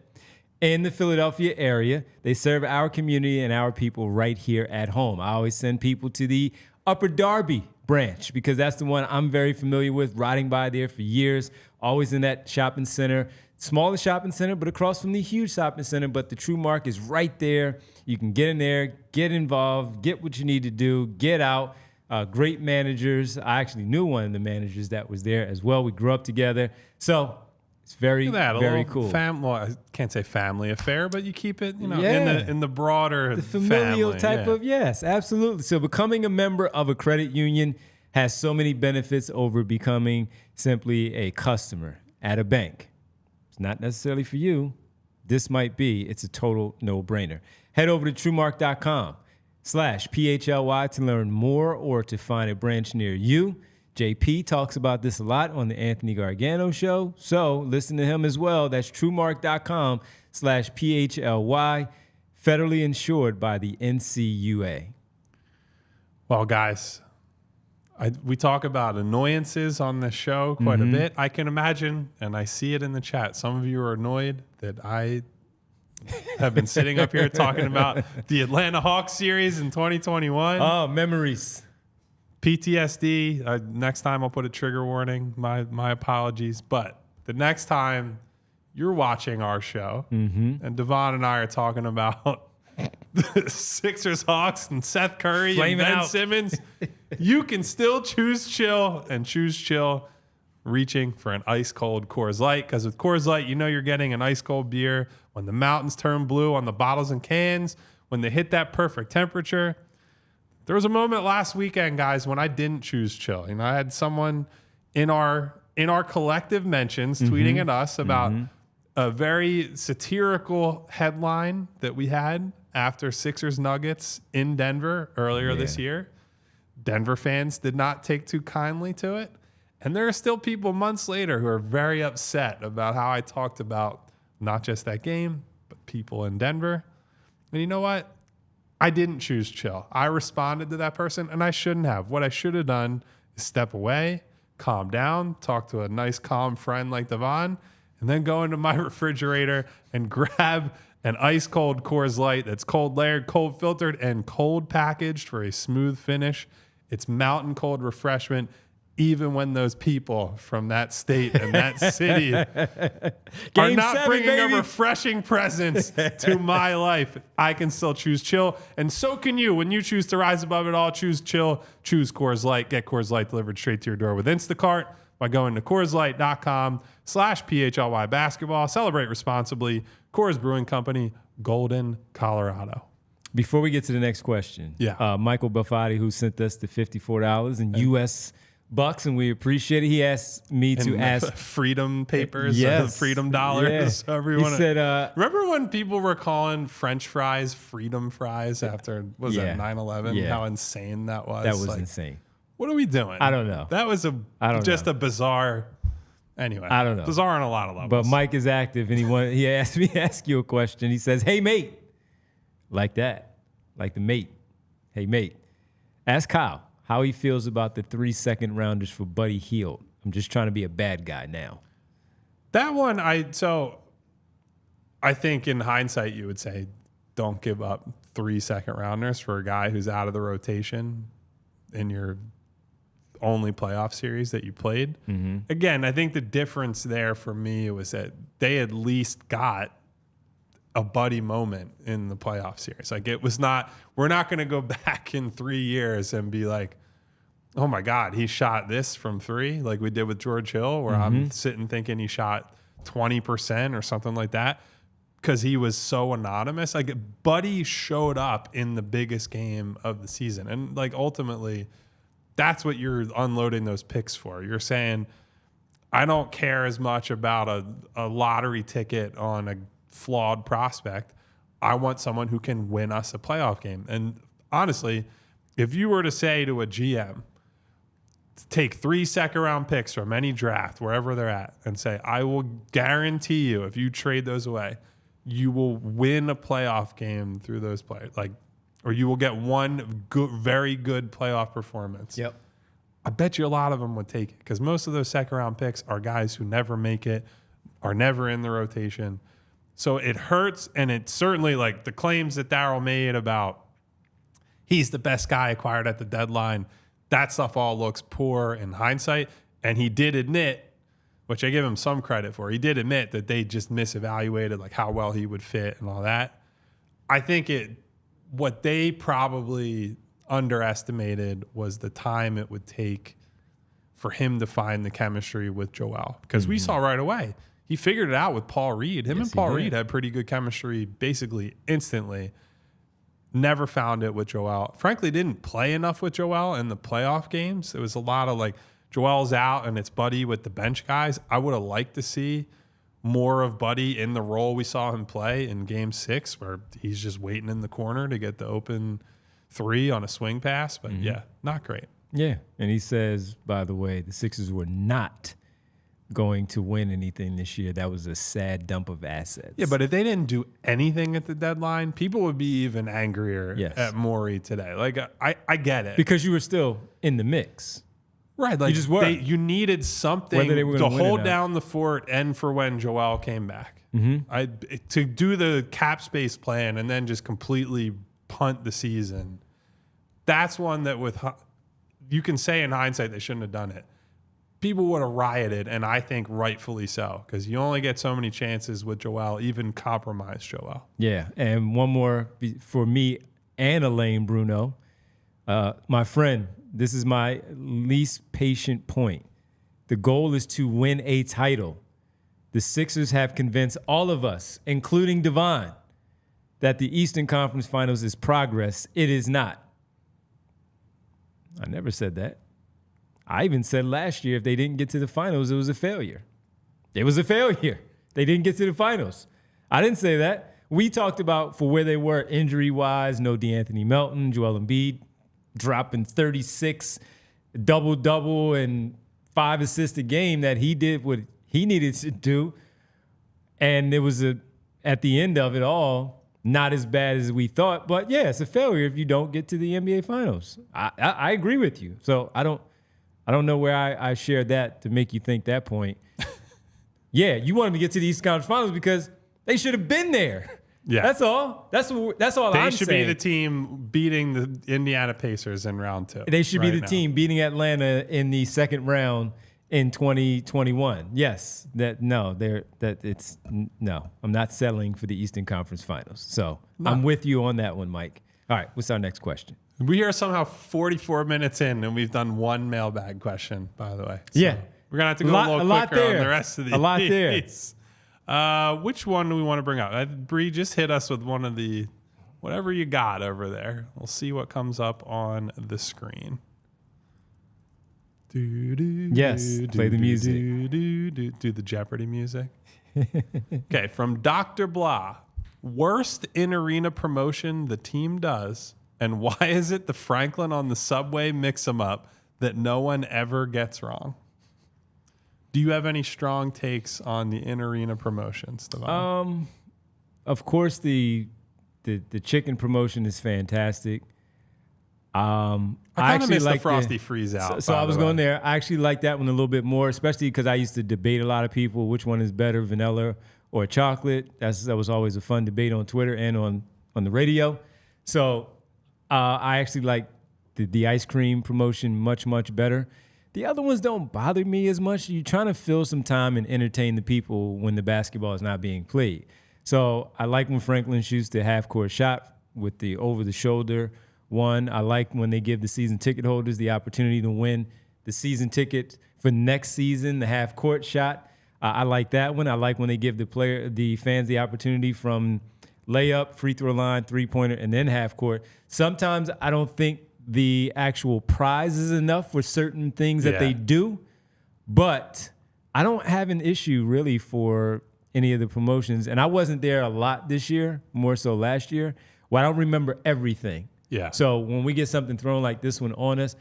in the Philadelphia area. They serve our community and our people right here at home. I always send people to the Upper Darby branch because that's the one I'm very familiar with, riding by there for years, always in that shopping center. Smaller shopping center, but across from the huge shopping center. But the TrueMark is right there. You can get in there, get involved, get what you need to do, get out. Great managers. I actually knew one of the managers that was there as well. We grew up together. So it's very cool. Well, I can't say family affair, but you keep it, in the broader the familial family, type of, yes, absolutely. So becoming a member of a credit union has so many benefits over becoming simply a customer at a bank. It's not necessarily for you. This might be. It's a total no-brainer. Head over to TrueMark.com/PHLY to learn more or to find a branch near you. JP talks about this a lot on the Anthony Gargano show, so listen to him as well. That's TrueMark.com/PHLY, federally insured by the NCUA. Well, guys, we talk about annoyances on this show quite a bit. I can imagine, and I see it in the chat, some of you are annoyed that I have been sitting up here talking about the Atlanta Hawks series in 2021. Oh, memories. PTSD. Next time I'll put a trigger warning. My apologies. But the next time you're watching our show and Devon and I are talking about the Sixers, Hawks, and Seth Curry Flaming and Ben out. Simmons, you can still choose chill and choose chill, reaching for an ice cold Coors Light. Because with Coors Light, you know you're getting an ice cold beer when the mountains turn blue on the bottles and cans, when they hit that perfect temperature. There was a moment last weekend, guys, when I didn't choose chill. I had someone in our collective mentions tweeting at us about a very satirical headline that we had after Sixers Nuggets in Denver earlier this year. Denver fans did not take too kindly to it. And there are still people months later who are very upset about how I talked about not just that game, but people in Denver. And you know what? I didn't choose chill. I responded to that person, and I shouldn't have. What I should have done is step away, calm down, talk to a nice, calm friend like Devon, and then go into my refrigerator and grab an ice-cold Coors Light that's cold layered, cold filtered, and cold packaged for a smooth finish. It's mountain cold refreshment, even when those people from that state and that city are not bringing a refreshing presence to my life. I can still choose chill, and so can you. When you choose to rise above it all, choose chill, choose Coors Light. Get Coors Light delivered straight to your door with Instacart by going to CoorsLight.com/PHLY basketball. Celebrate responsibly. Coors Brewing Company, Golden, Colorado. Before we get to the next question, Michael Buffatti, who sent us the $54 in U.S. bucks, and we appreciate it. He asked me to ask freedom papers, freedom dollars. Yeah. He said, remember when people were calling French fries freedom fries after 9/11? Yeah. How insane that was. That was insane. What are we doing? I don't know. That was a bizarre. Anyway, I don't know. Bizarre on a lot of levels. But Mike is active, and he asked me to ask you a question. He says, "Hey mate," like that, like the mate. Hey mate, ask Kyle how he feels about the 3 second-rounders for Buddy Hield. I'm just trying to be a bad guy now. That one, I think in hindsight you would say, don't give up 3 second-rounders for a guy who's out of the rotation in your only playoff series that you played. Mm-hmm. Again, I think the difference there for me was that they at least got a Buddy moment in the playoff series. Like it was not, we're not going to go back in 3 years and be like, oh my God, he shot this from 3 like we did with George Hill, where I'm sitting thinking he shot 20% or something like that because he was so anonymous. Like Buddy showed up in the biggest game of the season. And like ultimately, that's what you're unloading those picks for. You're saying, I don't care as much about a lottery ticket on a flawed prospect. I want someone who can win us a playoff game. And honestly, if you were to say to a GM, take 3 second-round picks from any draft, wherever they're at, and say, I will guarantee you, if you trade those away, you will win a playoff game through those players. Like, or you will get one good, very good playoff performance. Yep. I bet you a lot of them would take it because most of those second-round picks are guys who never make it, are never in the rotation. So it hurts, and it certainly, like the claims that Daryl made about he's the best guy acquired at the deadline, that stuff all looks poor in hindsight. And he did admit, which I give him some credit for, he did admit that they just misevaluated like how well he would fit and all that. I think what they probably underestimated was the time it would take for him to find the chemistry with Joel. Because we saw right away, he figured it out with Paul Reed. Him and Paul Reed had pretty good chemistry basically instantly. Never found it with Joel. Frankly, didn't play enough with Joel in the playoff games. It was a lot of like, Joel's out and it's Buddy with the bench guys. I would have liked to see more of Buddy in the role we saw him play in Game 6, where he's just waiting in the corner to get the open 3 on a swing pass. But yeah, not great. Yeah, and he says, by the way, the Sixers were not going to win anything this year. That was a sad dump of assets. Yeah, but if they didn't do anything at the deadline, people would be even angrier at Morey today. Like, I get it. Because you were still in the mix. Right. Like, you just were. You needed something to hold down the fort and for when Joel came back. To do the cap space plan and then just completely punt the season. That's one that you can say in hindsight they shouldn't have done it. People would have rioted, and I think rightfully so, because you only get so many chances with Joel, even compromise Joel. Yeah, and one more for me and Elaine Bruno. My friend, this is my least patient point. The goal is to win a title. The Sixers have convinced all of us, including Devon, that the Eastern Conference Finals is progress. It is not. I never said that. I even said last year if they didn't get to the finals, it was a failure. It was a failure. They didn't get to the finals. I didn't say that. We talked about for where they were injury-wise, no DeAnthony Melton, Joel Embiid dropping 36, double-double, and 5 assists a game, that he did what he needed to do. And it was, at the end of it all, not as bad as we thought. But, yeah, it's a failure if you don't get to the NBA Finals. I agree with you. So I don't know where I shared that to make you think that point. Yeah, you want them to get to the Eastern Conference Finals because they should have been there. Yeah, that's all. That's all I'm saying. They should be the team beating the Indiana Pacers in round 2. They should be the team beating Atlanta in the second round in 2021. Yes, I'm not settling for the Eastern Conference Finals. So I'm with you on that one, Mike. All right, what's our next question? We are somehow 44 minutes in, and we've done one mailbag question, by the way. So yeah. We're going to have to go a little quicker on the rest of these. A lot there. Which one do we want to bring up? Bree, just hit us with one of the, whatever you got over there. We'll see what comes up on the screen. Yes, play the music. Do the Jeopardy music. Okay, from Dr. Blah. Worst in-arena promotion the team does, and why is it the Franklin on the subway mix-em-up that no one ever gets wrong. Do you have any strong takes on the in-arena promotions, Devon? Of course, the chicken promotion is fantastic. I kind of miss the Frosty Freeze Out. So I was going there. I actually like that one a little bit more, especially because I used to debate a lot of people which one is better, vanilla or chocolate. That was always a fun debate on Twitter and on the radio. So I actually like the ice cream promotion much, much better. The other ones don't bother me as much. You're trying to fill some time and entertain the people when the basketball is not being played. So I like when Franklin shoots the half-court shot with the over-the-shoulder one. I like when they give the season ticket holders the opportunity to win the season ticket for next season, the half-court shot. I like that one. I like when they give the fans the opportunity from layup, free throw line, three-pointer, and then half-court. Sometimes I don't think the actual prize is enough for certain things that they do, but I don't have an issue really for any of the promotions. And I wasn't there a lot this year, more so last year. Well, I don't remember everything. Yeah. So when we get something thrown like this one on us,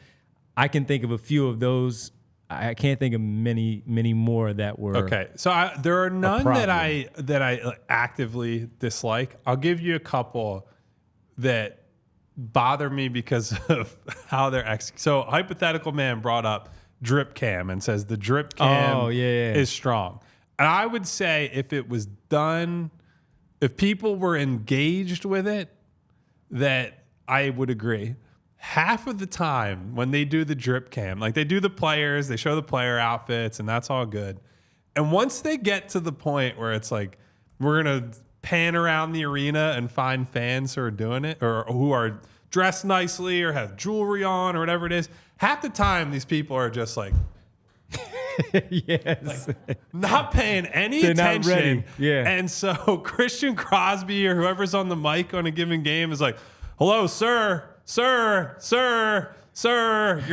I can think of a few of those. I can't think of many more that were okay. So there are none that I actively dislike. I'll give you a couple that bother me because of how they're executed. So Hypothetical Man brought up drip cam and says the drip cam is strong. And I would say if it was done, if people were engaged with it, that I would agree. Half of the time when they do the drip cam, like they do the players, they show the player outfits, and that's all good. And once they get to the point where it's like, we're going to pan around the arena and find fans who are doing it or who are dressed nicely or have jewelry on or whatever it is, half the time these people are just like, yes, like, not paying any They're attention. Not ready. Yeah. And so Christian Crosby or whoever's on the mic on a given game is like, hello, sir, you're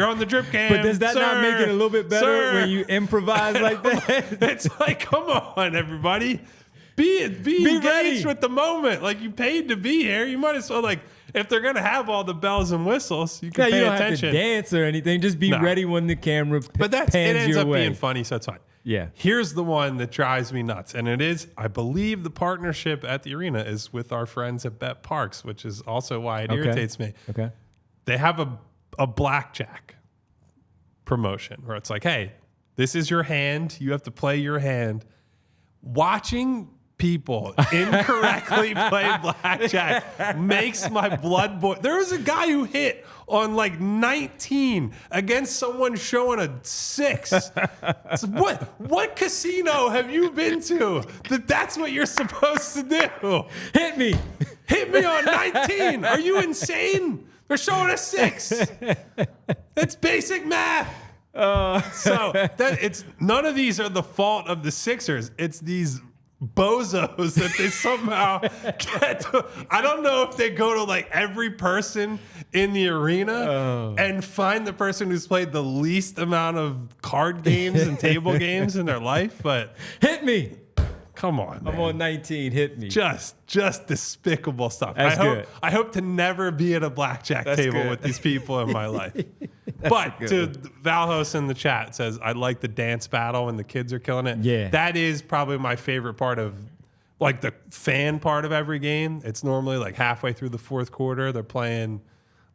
on the drip cam. But does that not make it a little bit better when you improvise like that? It's like, come on, everybody. Be engaged ready with the moment. Like, you paid to be here. You might as well, like, if they're going to have all the bells and whistles, you can pay you don't attention. have to dance or anything. Just be ready when the camera but it pans ends your up way. being funny, so it's fine. Yeah. Here's the one that drives me nuts. And it is, I believe the partnership at the arena is with our friends at Bet Parks, which is also why it irritates me. Okay. They have a blackjack promotion where it's like, hey, this is your hand. You have to play your hand. Watching people incorrectly play blackjack makes my blood boil. There was a guy who hit on like 19 against someone showing a 6. So what casino have you been to that's what you're supposed to do? Hit me on 19. Are you insane? They're showing a 6. It's basic math. So it's none of these are the fault of the Sixers. It's these bozos that they somehow get to. I don't know if they go to like every person in the arena and find the person who's played the least amount of card games and table games in their life, but hit me. Come on, man. I'm on 19. Hit me. Just despicable stuff. That's I hope to never be at a blackjack table with these people in my life. But to Valhos in the chat says, I like the dance battle when the kids are killing it. Yeah. That is probably my favorite part of like the fan part of every game. It's normally like halfway through the fourth quarter. They're playing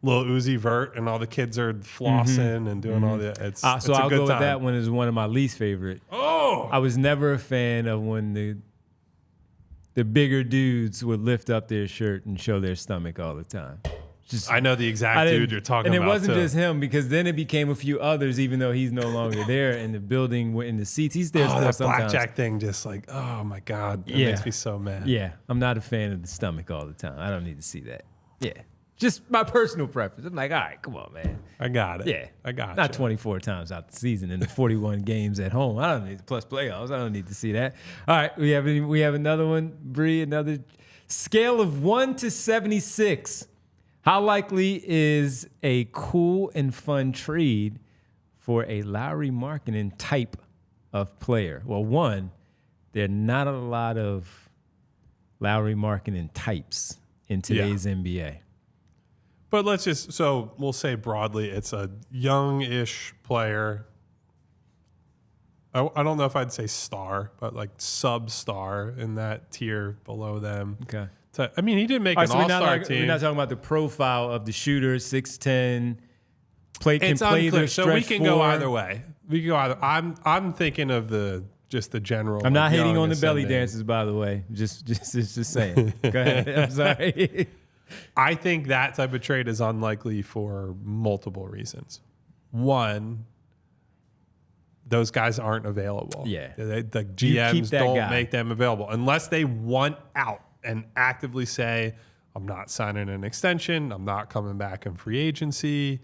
Lil Uzi Vert and all the kids are flossing and doing all that. It's So it's a I'll good go time. with that one as one of my least favorite. Oh, I was never a fan of when the bigger dudes would lift up their shirt and show their stomach all the time. I know the exact dude you're talking about. And it wasn't too. just him, because then it became a few others, even though he's no longer there in the building, in the seats. He's there still that sometimes. blackjack thing, just like, oh my God, it makes me so mad. Yeah, I'm not a fan of the stomach all the time. I don't need to see that. Yeah, just my personal preference. I'm like, all right, come on, man. I got it. Yeah, I got it. Not 24 times out the season and the 41 games at home. I don't need plus playoffs. I don't need to see that. All right, we have another one, Bree. Another scale of 1 to 76. How likely is a cool and fun trade for a Lowry Markkanen type of player? Well, one, there are not a lot of Lowry Markkanen types in today's NBA. But we'll say broadly, it's a young-ish player. I don't know if I'd say star, but like sub-star in that tier below them. Okay. He did make an all-star team. We're not talking about the profile of the shooter, 6'10", play It's the unclear, stretch so we can go four. either way. We can go either. I'm thinking of just the general. I'm not hating young on the belly ascending. dances, by the way. Just saying. Go ahead. I'm sorry. I think that type of trade is unlikely for multiple reasons. One, those guys aren't available. Yeah. The GMs don't guy. make them available unless they want out and actively say, I'm not signing an extension. I'm not coming back in free agency.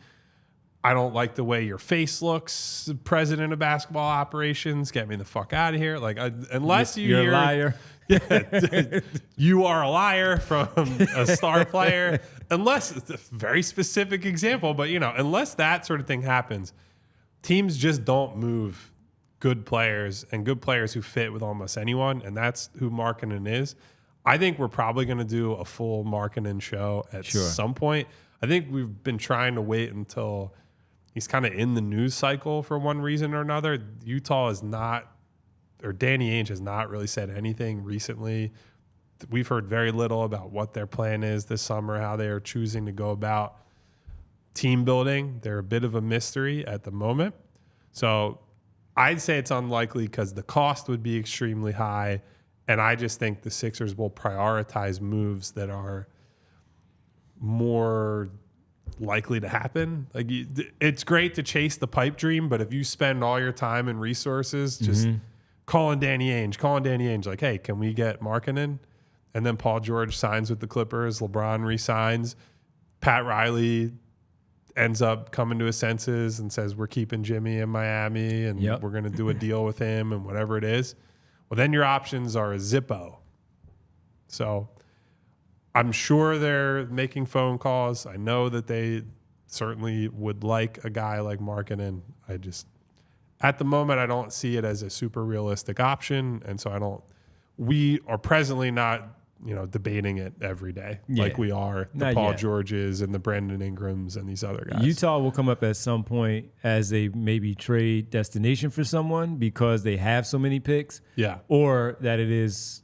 I don't like the way your face looks, president of basketball operations. Get me the fuck out of here. Like, unless you're a liar. Yeah, you are a liar from a star player. Unless it's a very specific example, but unless that sort of thing happens, teams just don't move good players and good players who fit with almost anyone, and that's who Markkanen is. I think we're probably going to do a full Markkanen show at some point. I think we've been trying to wait until he's kind of in the news cycle for one reason or another. Utah is not, or Danny Ainge has not really said anything recently. We've heard very little about what their plan is this summer, how they are choosing to go about team building. They're a bit of a mystery at the moment. So I'd say it's unlikely because the cost would be extremely high. And I just think the Sixers will prioritize moves that are more likely to happen. Like, it's great to chase the pipe dream, but if you spend all your time and resources just calling Danny Ainge, like, hey, can we get Markkanen? And then Paul George signs with the Clippers, LeBron resigns, Pat Riley ends up coming to his senses and says, we're keeping Jimmy in Miami and we're going to do a deal with him and whatever it is. Well, then your options are a Zippo. So I'm sure they're making phone calls. I know that they certainly would like a guy like Markkanen. At the moment, I don't see it as a super realistic option. And so we are presently not, debating it every day like we are the Paul Georges and the Brandon Ingrams and these other guys. Utah will come up at some point as a maybe trade destination for someone because they have so many picks. Yeah. Or that it is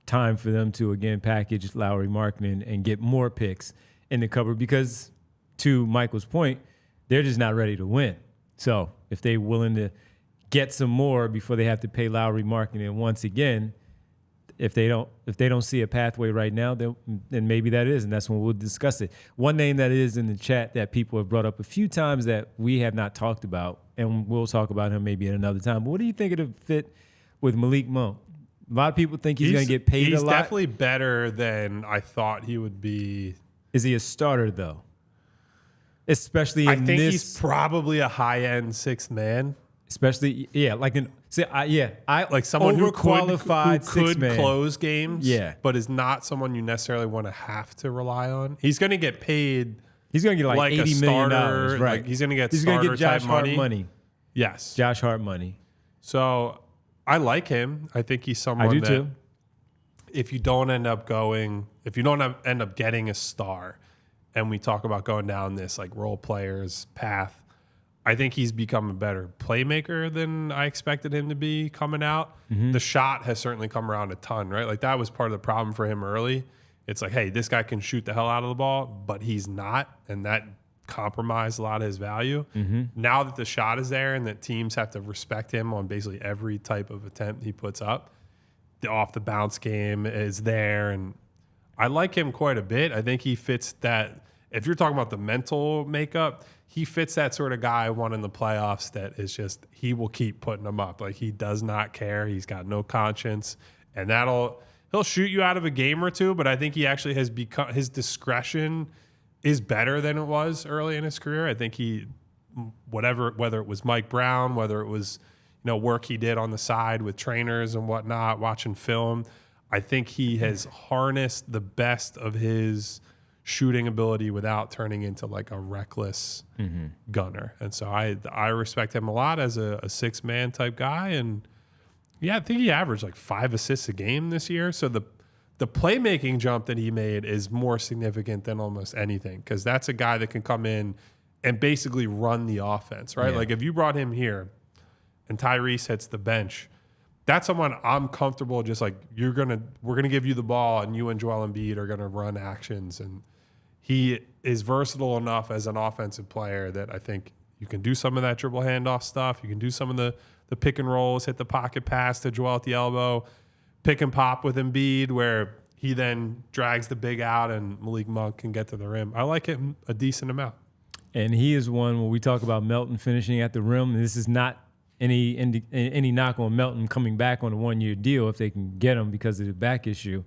time for them to, again, package Lowry Markkanen and get more picks in the cupboard because, to Michael's point, they're just not ready to win. So if they're willing to get some more before they have to pay Lowry Markkanen once again, if they don't see a pathway right now, then maybe that is, and that's when we'll discuss it. One name that is in the chat that people have brought up a few times that we have not talked about, and we'll talk about him maybe at another time. But what do you think of the fit with Malik Monk? A lot of people think he's going to get paid a lot. He's definitely better than I thought he would be. Is he a starter, though? Especially I think he's probably a high-end sixth man. Especially, like like someone who could sixth man. Close games, but is not someone you necessarily want to have to rely on. He's going to get paid. He's going to get like $80 million, right? Like he's going to get Josh Hart money. Yes, Josh Hart money. So I like him. I think he's someone I do that too. If you don't end up getting a star, and we talk about going down this like role players path, I think he's become a better playmaker than I expected him to be coming out. Mm-hmm. The shot has certainly come around a ton, right? Like that was part of the problem for him early. It's like, hey, this guy can shoot the hell out of the ball, but he's not, and that compromised a lot of his value. Mm-hmm. Now that the shot is there and that teams have to respect him on basically every type of attempt he puts up, the off the bounce game is there, and I like him quite a bit. I think he fits that. If you're talking about the mental makeup, he fits that sort of guy one in the playoffs that is just, he will keep putting them up. Like he does not care. He's got no conscience, and he'll shoot you out of a game or two, but I think he actually has become, his discretion is better than it was early in his career. I think whether it was Mike Brown, whether it was, work he did on the side with trainers and whatnot, watching film, I think he has harnessed the best of his shooting ability without turning into like a reckless gunner. And so I respect him a lot as a six-man type guy. And yeah, I think he averaged like 5 assists a game this year. So the the playmaking jump that he made is more significant than almost anything, because that's a guy that can come in and basically run the offense, right? Yeah. Like if you brought him here and Tyrese hits the bench, that's someone I'm comfortable just like, we're gonna give you the ball and you and Joel Embiid are gonna run actions. And he is versatile enough as an offensive player that I think you can do some of that dribble handoff stuff. You can do some of the pick and rolls, hit the pocket pass to Joel at the elbow, pick and pop with Embiid where he then drags the big out and Malik Monk can get to the rim. I like him a decent amount. And he is one when we talk about Melton finishing at the rim. And this is not any knock on Melton coming back on a 1-year deal if they can get him because of the back issue.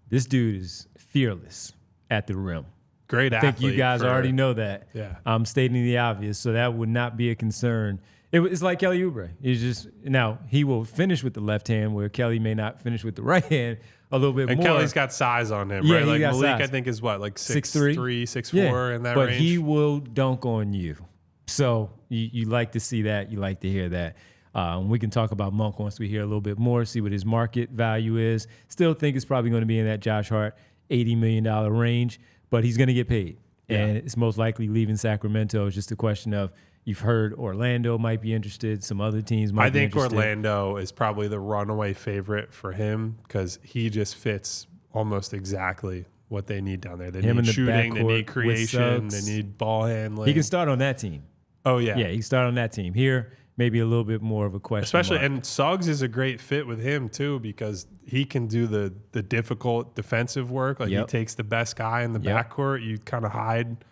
This dude is fearless at the rim. Great I athlete. think you guys already know that. Yeah. I'm stating the obvious, so that would not be a concern. It's like Kelly Oubre. He's just now he will finish with the left hand, where Kelly may not finish with the right hand a little bit and more. Kelly's got size on him, Yeah, right? he Like got Malik, size. I think is what, like 6'3", 6'4", in that but range. he will dunk on you. So you like to see that. You like to hear that. We can talk about Monk once we hear a little bit more, see what his market value is. Still think it's probably going to be in that Josh Hart $80 million range, but he's going to get paid. Yeah. And it's most likely leaving Sacramento. It's just a question of, you've heard Orlando might be interested. Some other teams might be interested. I think Orlando is probably the runaway favorite for him because he just fits almost exactly what they need down there. They need shooting, they need creation, they need ball handling. He can start on that team. Oh, yeah. Yeah, he can start on that team. Here, maybe a little bit more of a question Especially, mark. and Suggs is a great fit with him, too, because he can do the difficult defensive work. Like, he takes the best guy in the backcourt. You kind of hide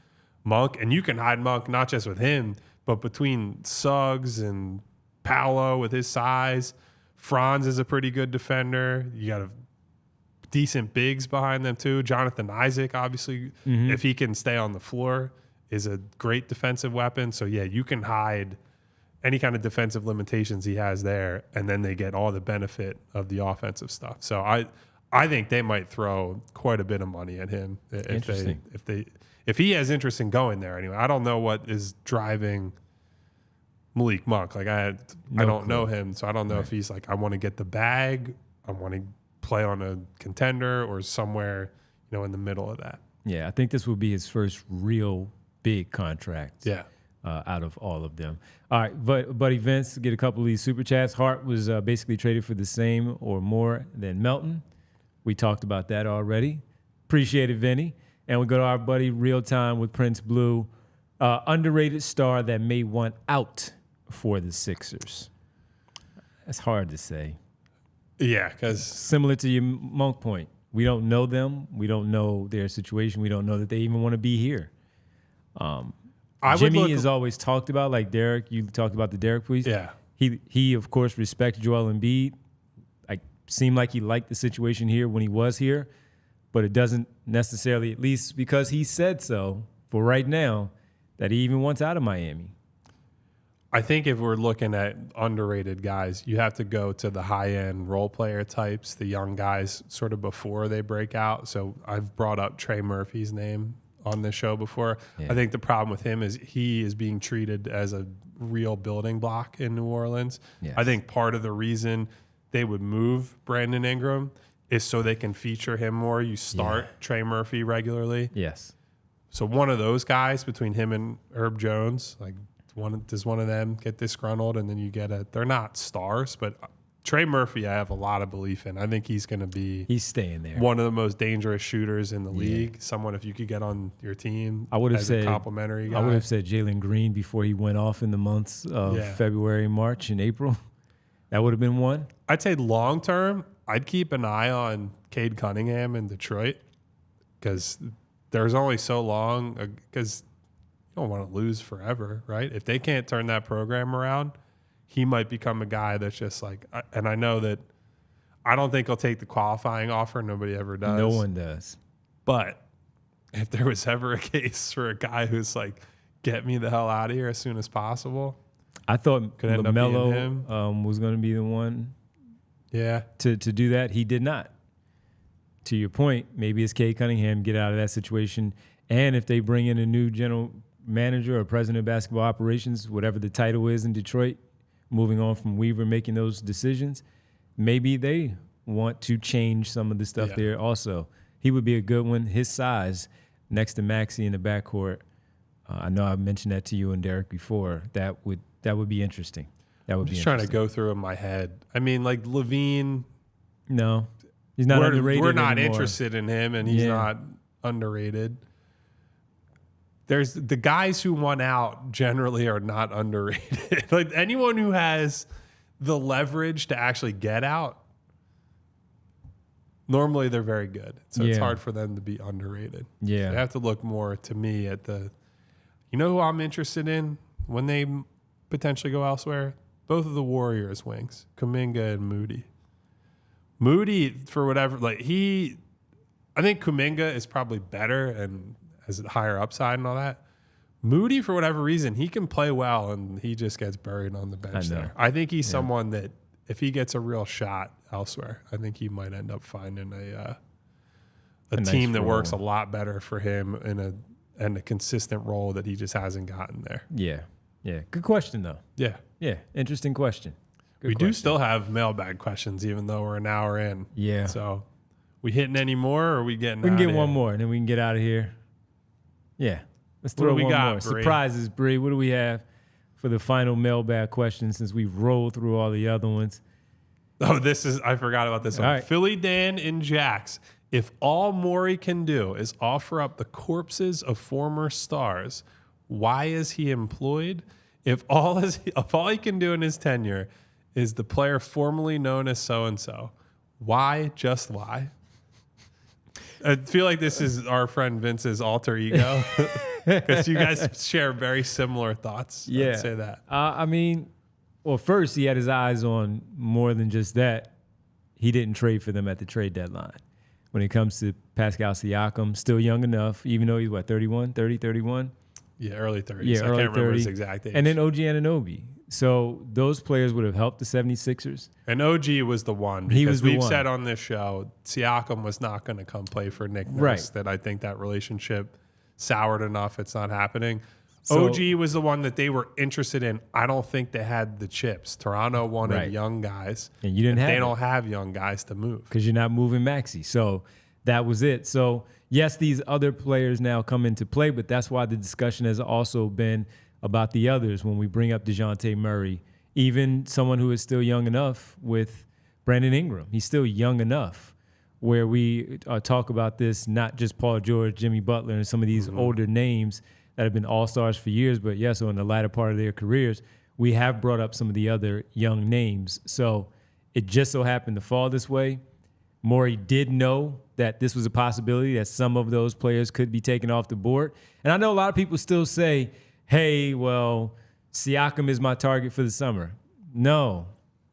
Monk, and you can hide Monk not just with him, but between Suggs and Paolo with his size. Franz is a pretty good defender. You got a decent bigs behind them, too. Jonathan Isaac, obviously, if he can stay on the floor, is a great defensive weapon. So, yeah, you can hide any kind of defensive limitations he has there, and then they get all the benefit of the offensive stuff. So I think they might throw quite a bit of money at him if he has interest in going there. Anyway, I don't know what is driving Malik Monk. Like I don't know him, so I don't know if he's like, I want to get the bag, I want to play on a contender, or somewhere in the middle of that. Yeah, I think this will be his first real big contract. Yeah. Out of all of them. All right, Buddy Vince, get a couple of these super chats. Hart was basically traded for the same or more than Melton. We talked about that already. Appreciate it, Vinny. And we go to our buddy Real Time with Prince Blue. Underrated star that may want out for the Sixers. That's hard to say. Yeah, because similar to your Monk point, we don't know them. We don't know their situation. We don't know that they even want to be here. Jimmy is always talked about, like Derek. You talked about the Derek piece. Yeah. He of course respects Joel Embiid. Like seemed like he liked the situation here when he was here, but it doesn't necessarily, at least because he said so for right now, that he even wants out of Miami. I think if we're looking at underrated guys, you have to go to the high-end role player types, the young guys sort of before they break out. So I've brought up Trey Murphy's name on this show before. Yeah. I think the problem with him is he is being treated as a real building block in New Orleans. Yes. I think part of the reason they would move Brandon Ingram is so they can feature him more. You start Trey Murphy regularly. Yes. So one of those guys between him and Herb Jones, like does one of them get disgruntled, and then you get they're not stars, but Trey Murphy, I have a lot of belief in. I think he's going to be. He's staying there. One of the most dangerous shooters in the league. Someone, if you could get on your team, I would have said a complimentary guy. I would have said Jalen Green before he went off in the months of February, March, and April. That would have been one. I'd say long term, I'd keep an eye on Cade Cunningham in Detroit because there's only so long. Because you don't want to lose forever, right? If they can't turn that program around, he might become a guy that's just like, and I know that I don't think he'll take the qualifying offer. Nobody ever does. No one does. But if there was ever a case for a guy who's like, get me the hell out of here as soon as possible. I thought LaMelo was going to be the one to do that. He did not. To your point, maybe it's Cade Cunningham, get out of that situation. And if they bring in a new general manager or president of basketball operations, whatever the title is in Detroit, moving on from Weaver making those decisions, maybe they want to change some of the stuff there also. He would be a good one. His size next to Maxey in the backcourt. I know I've mentioned that to you and Derek before. That would be interesting. That would be interesting. Trying to go through in my head. I mean, like Levine. No, he's not underrated. We're not anymore. interested in him, and he's not underrated. There's the guys who won out generally are not underrated. Like anyone who has the leverage to actually get out, normally they're very good. So it's hard for them to be underrated. Yeah. So you have to look more to me at the, you know who I'm interested in when they potentially go elsewhere? Both of the Warriors wings, Kuminga and Moody. Moody, for whatever, I think Kuminga is probably better and has a higher upside and all that. Moody, for whatever reason, he can play well and he just gets buried on the bench there. I think he's someone that if he gets a real shot elsewhere, I think he might end up finding a team that works a lot better for him in a consistent role that he just hasn't gotten there. Yeah. Yeah. Good question, though. Yeah. Yeah. Interesting question. We do still have mailbag questions, even though we're an hour in. Yeah. So we hitting any more or are we getting We can get one more and then we can get out of here. Yeah. Let's throw one more. Bree? Surprises, Bree. What do we have for the final mailbag question since we've rolled through all the other ones? Oh, I forgot about this one. Right. Philly Dan and Jax. If all Morey can do is offer up the corpses of former stars, why is he employed? If all he can do in his tenure is the player formerly known as so-and-so, why, just why? I feel like this is our friend Vince's alter ego because you guys share very similar thoughts. Yeah. I'd say that. I mean, well, first he had his eyes on more than just that. He didn't trade for them at the trade deadline. When it comes to Pascal Siakam, still young enough, even though he's 31? Yeah, early 30s. Yeah, I can't remember 30. his exact age. And then OG Anunoby. So those players would have helped the 76ers. And OG was the one because we've said on this show, Siakam was not going to come play for Nick Nurse. Right. That I think that relationship soured enough. It's not happening. So, OG was the one that they were interested in. I don't think they had the chips. Toronto wanted young guys. And you didn't have They don't have young guys to move. Because you're not moving Maxey. So that was it. So, yes, these other players now come into play, but that's why the discussion has also been about the others when we bring up DeJounte Murray, even someone who is still young enough with Brandon Ingram. He's still young enough where we talk about this, not just Paul George, Jimmy Butler, and some of these older names that have been all-stars for years, but yes, so in the latter part of their careers, we have brought up some of the other young names. So it just so happened to fall this way. Morey did know that this was a possibility, that some of those players could be taken off the board. And I know a lot of people still say, hey, well, Siakam is my target for the summer. No.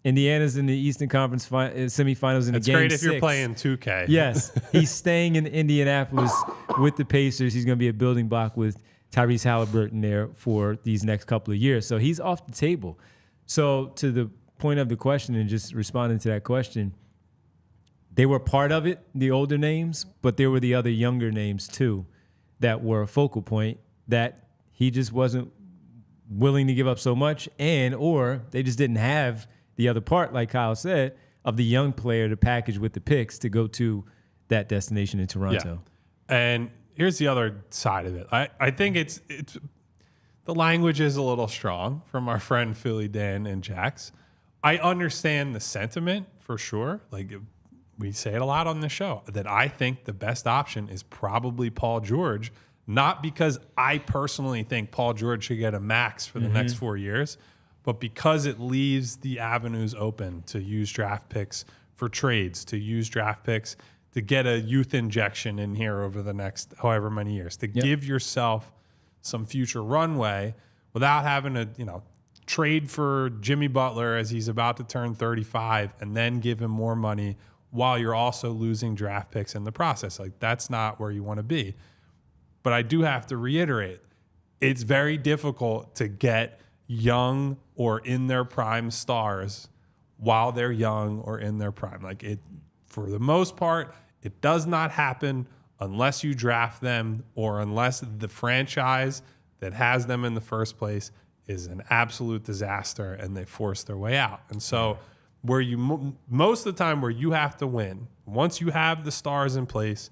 Indiana's in the Eastern Conference semifinals in the game 6. It's great if you're playing 2K. Yes. He's staying in Indianapolis with the Pacers. He's going to be a building block with Tyrese Halliburton there for these next couple of years. So he's off the table. So to the point of the question and just responding to that question, they were part of it, the older names, but there were the other younger names too that were a focal point that he just wasn't willing to give up so much or they just didn't have the other part, like Kyle said, of the young player to package with the picks to go to that destination in Toronto. Yeah. And here's the other side of it. I think it's the language is a little strong from our friend Philly Dan and Jax. I understand the sentiment for sure. Like we say it a lot on the show that I think the best option is probably Paul George, not because I personally think Paul George should get a max for the next 4 years, but because it leaves the avenues open to use draft picks for trades, to use draft picks to get a youth injection in here over the next however many years, to give yourself some future runway without having to, trade for Jimmy Butler as he's about to turn 35 and then give him more money while you're also losing draft picks in the process. Like, that's not where you want to be. But I do have to reiterate, it's very difficult to get young or in their prime stars while they're young or in their prime. Like, it, for the most part, it does not happen unless you draft them or unless the franchise that has them in the first place is an absolute disaster and they force their way out. And so where you most of the time where you have to win, once you have the stars in place,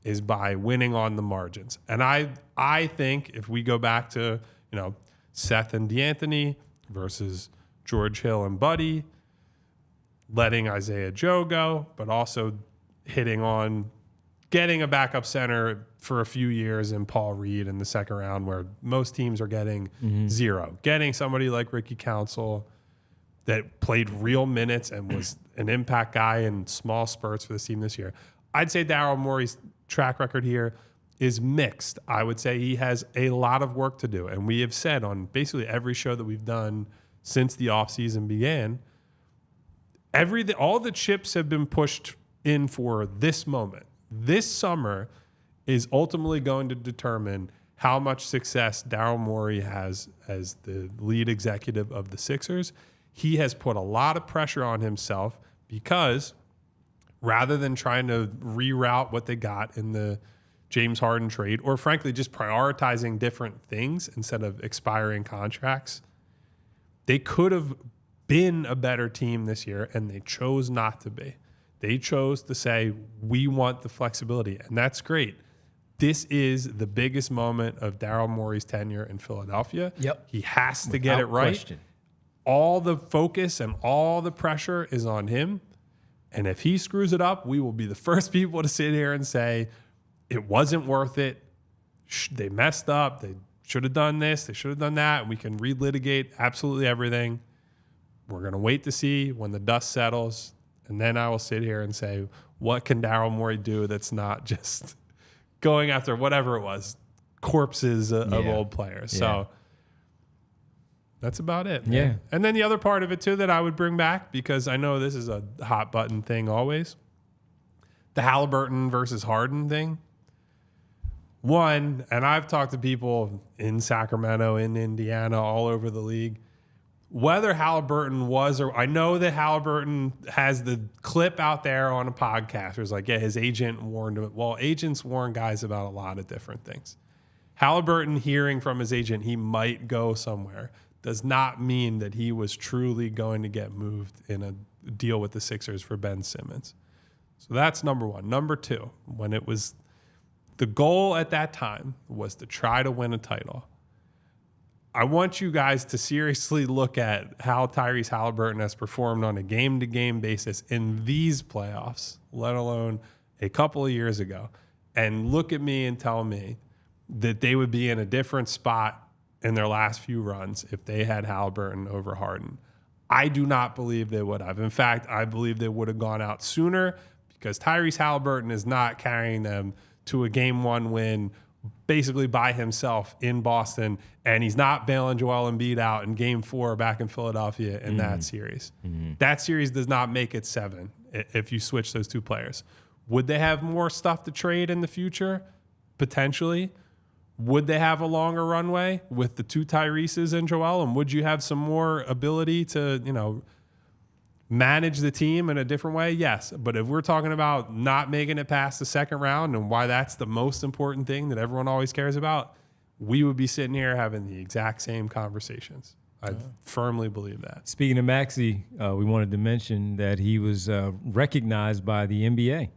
is by winning on the margins. And I think if we go back to, Seth and D'Anthony versus George Hill and Buddy, letting Isaiah Joe go, but also hitting on getting a backup center for a few years in Paul Reed in the second round, where most teams are getting zero. Getting somebody like Ricky Council that played real minutes and was an impact guy in small spurts for this team this year. I'd say Daryl Morey's track record here is mixed. I would say he has a lot of work to do. And we have said on basically every show that we've done since the offseason began, all the chips have been pushed in for this moment. This summer is ultimately going to determine how much success Daryl Morey has as the lead executive of the Sixers. He has put a lot of pressure on himself because rather than trying to reroute what they got in the James Harden trade, or frankly, just prioritizing different things instead of expiring contracts, they could have been a better team this year, and they chose not to be. They chose to say, we want the flexibility, and that's great. This is the biggest moment of Daryl Morey's tenure in Philadelphia. Yep. He has to get it right. Question. All the focus and all the pressure is on him, and if he screws it up, we will be the first people to sit here and say, it wasn't worth it. They messed up. They should have done this. They should have done that. And we can relitigate absolutely everything. We're going to wait to see when the dust settles. And then I will sit here and say, what can Daryl Morey do that's not just going after whatever it was, corpses of old players. Yeah. So that's about it. Man. Yeah. And then the other part of it, too, that I would bring back, because I know this is a hot button thing always, the Halliburton versus Harden thing. One, and I've talked to people in Sacramento, in Indiana, all over the league, whether Halliburton was, or I know that Halliburton has the clip out there on a podcast where it's like, yeah, his agent warned him. Well, agents warn guys about a lot of different things. Halliburton hearing from his agent he might go somewhere does not mean that he was truly going to get moved in a deal with the Sixers for Ben Simmons. So that's number one. Number two, when it was the goal at that time was to try to win a title, I want you guys to seriously look at how Tyrese Halliburton has performed on a game-to-game basis in these playoffs, let alone a couple of years ago, and look at me and tell me that they would be in a different spot in their last few runs if they had Halliburton over Harden. I do not believe they would have. In fact, I believe they would have gone out sooner because Tyrese Halliburton is not carrying them to a game one win basically by himself in Boston, and he's not bailing Joel Embiid out in game 4 back in Philadelphia in that series. That series does not make it 7 if you switch those two players. Would they have more stuff to trade in the future? Potentially. Would they have a longer runway with the two Tyreses and Joel? And would you have some more ability to, manage the team in a different way? Yes. But if we're talking about not making it past the second round and why that's the most important thing that everyone always cares about, we would be sitting here having the exact same conversations. I firmly believe that. Speaking of Maxey, we wanted to mention that he was recognized by the NBA,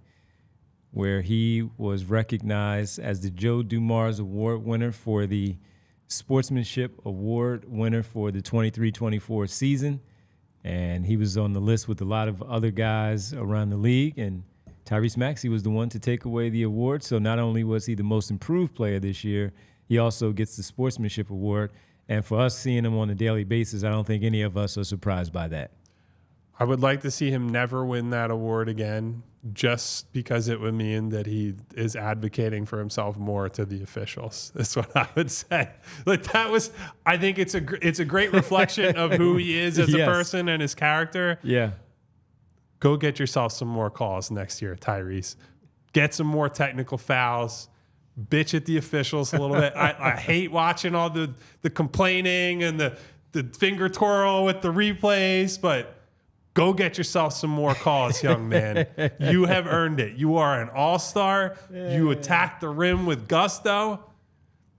where he was recognized as the Joe Dumars Award winner for the Sportsmanship Award winner for the 23-24 season. And he was on the list with a lot of other guys around the league. And Tyrese Maxey was the one to take away the award. So not only was he the most improved player this year, he also gets the Sportsmanship Award. And for us seeing him on a daily basis, I don't think any of us are surprised by that. I would like to see him never win that award again, just because it would mean that he is advocating for himself more to the officials. That's what I would say. I think it's a great reflection of who he is as a person and his character. Yeah. Go get yourself some more calls next year, Tyrese. Get some more technical fouls. Bitch at the officials a little bit. I hate watching all the complaining and the finger twirl with the replays, but go get yourself some more calls, young man. You have earned it. You are an all-star. You attack the rim with gusto.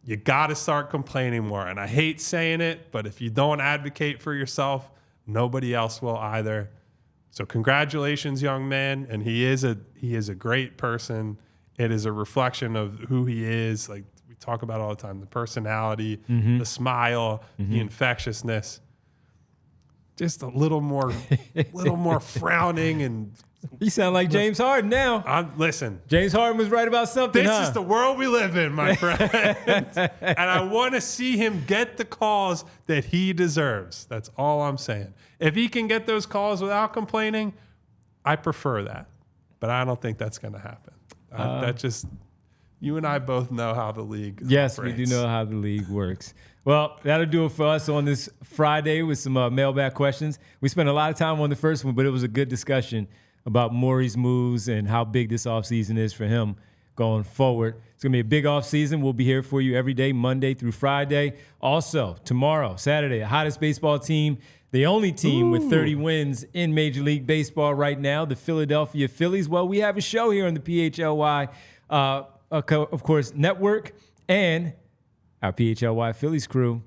You got to start complaining more. And I hate saying it, but if you don't advocate for yourself, nobody else will either. So congratulations, young man. And he is a great person. It is a reflection of who he is. Like we talk about all the time, the personality, the smile, the infectiousness. Just a little more frowning and. You sound like James Harden now. Listen. James Harden was right about something, This is the world we live in, my friend. And I want to see him get the calls that he deserves. That's all I'm saying. If he can get those calls without complaining, I prefer that. But I don't think that's going to happen. You and I both know how the league Yes, operates. we do know how the league works. Well, that'll do it for us on this Friday with some mailbag questions. We spent a lot of time on the first one, but it was a good discussion about Morey's moves and how big this offseason is for him going forward. It's going to be a big offseason. We'll be here for you every day, Monday through Friday. Also, tomorrow, Saturday, the hottest baseball team, the only team with 30 wins in Major League Baseball right now, the Philadelphia Phillies. Well, we have a show here on the PHLY, of course, network, and our PHLY Phillies crew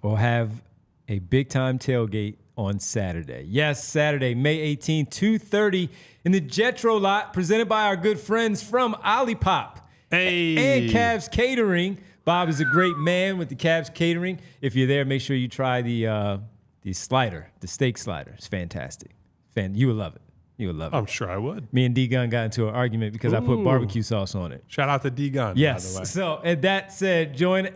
will have a big-time tailgate on Saturday. Yes, Saturday, May 18th, 2:30 in the Jetro lot, presented by our good friends from Olipop and Cavs Catering. Bob is a great man with the Cavs Catering. If you're there, make sure you try the slider, the steak slider. It's fantastic. You would love it. You would love it. I'm sure I would. Me and D-Gun got into an argument because I put barbecue sauce on it. Shout out to D-Gun, yes. by the way. So, and that said, join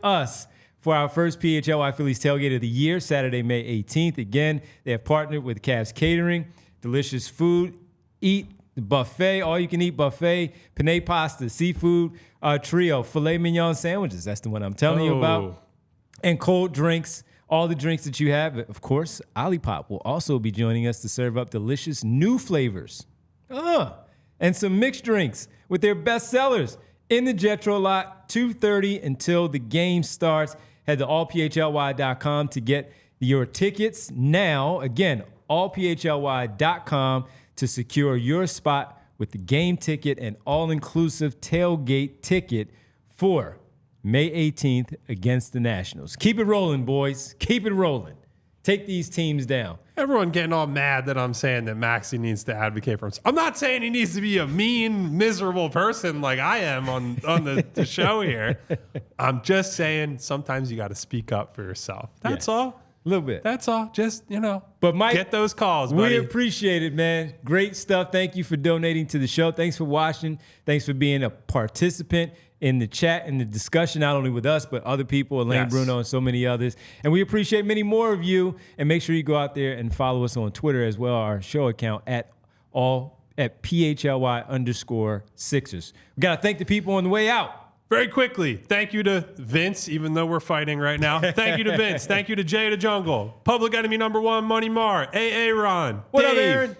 us for our first PHLY Phillies Tailgate of the year, Saturday, May 18th. Again, they have partnered with Cavs Catering. Delicious food. Eat the buffet, all-you-can-eat buffet, penne pasta, seafood trio, filet mignon sandwiches. That's the one I'm telling you about. And cold drinks, all the drinks that you have. Of course, Olipop will also be joining us to serve up delicious new flavors. And some mixed drinks with their best sellers in the Jetro lot, 2:30 until the game starts. Head to allphly.com to get your tickets now. Again, allphly.com to secure your spot with the game ticket and all-inclusive tailgate ticket for May 18th against the Nationals. Keep it rolling, boys. Keep it rolling. Take these teams down. Everyone getting all mad that I'm saying that Maxey needs to advocate for himself. I'm not saying he needs to be a mean, miserable person like I am on the show here. I'm just saying sometimes you got to speak up for yourself. That's all. A little bit. That's all. Just, But Mike, get those calls, buddy. We appreciate it, man. Great stuff. Thank you for donating to the show. Thanks for watching. Thanks for being a participant in the chat and the discussion, not only with us, but other people, Elaine Bruno and so many others. And we appreciate many more of you. And make sure you go out there and follow us on Twitter as well, our show account at PHLY_Sixers. We got to thank the people on the way out. Very quickly, thank you to Vince, even though we're fighting right now. Thank you to Vince. Thank you to Jay the Jungle. Public Enemy #1, Money Mar. AA Ron. What Dave, up, Aaron?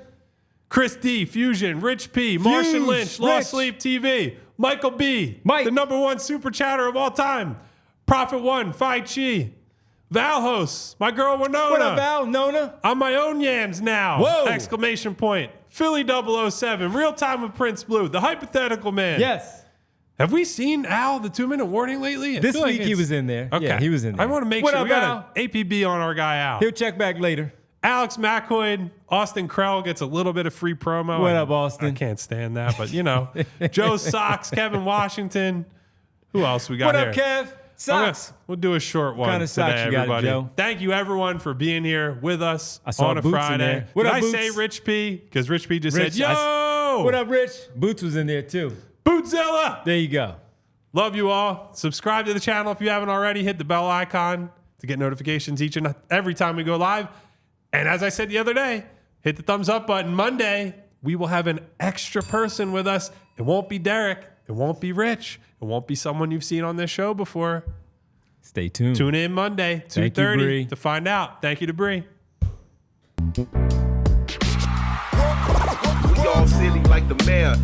Chris D, Fusion, Rich P, Martian Lynch, Lost Sleep TV, Michael B, Mike, the #1 super chatter of all time, Prophet One, Phi Chi, Val hosts, my girl Winona. What up, Val? Nona? I'm my own yams now. Whoa. Exclamation point. Philly 007, Real Time with Prince Blue, The Hypothetical Man. Yes. Have we seen Al, the 2-minute warning lately? This week he was in there. Okay. Yeah, he was in there. I want to make sure we got an APB on our guy Al. He'll check back later. Alex McCoy, Austin Krell gets a little bit of free promo. What up, Austin? I can't stand that, but Joe Sox, Kevin Washington. Who else we got What here? up, Kev? Sox. We'll do a short one Kinda today, socks you got, everybody. Joe? Thank you, everyone, for being here with us saw on a Boots in Friday. there. What up, Did I Boots? say Rich P? Because Rich P just Rich, said, yo! What up, Rich? Boots was in there, too. Bootzilla! There you go. Love you all. Subscribe to the channel if you haven't already. Hit the bell icon to get notifications each and every time we go live. And as I said the other day, hit the thumbs up button. Monday, we will have an extra person with us. It won't be Derek. It won't be Rich. It won't be someone you've seen on this show before. Stay tuned. Tune in Monday, 2:30 to find out. Thank you to Bree. We all silly like the mayor.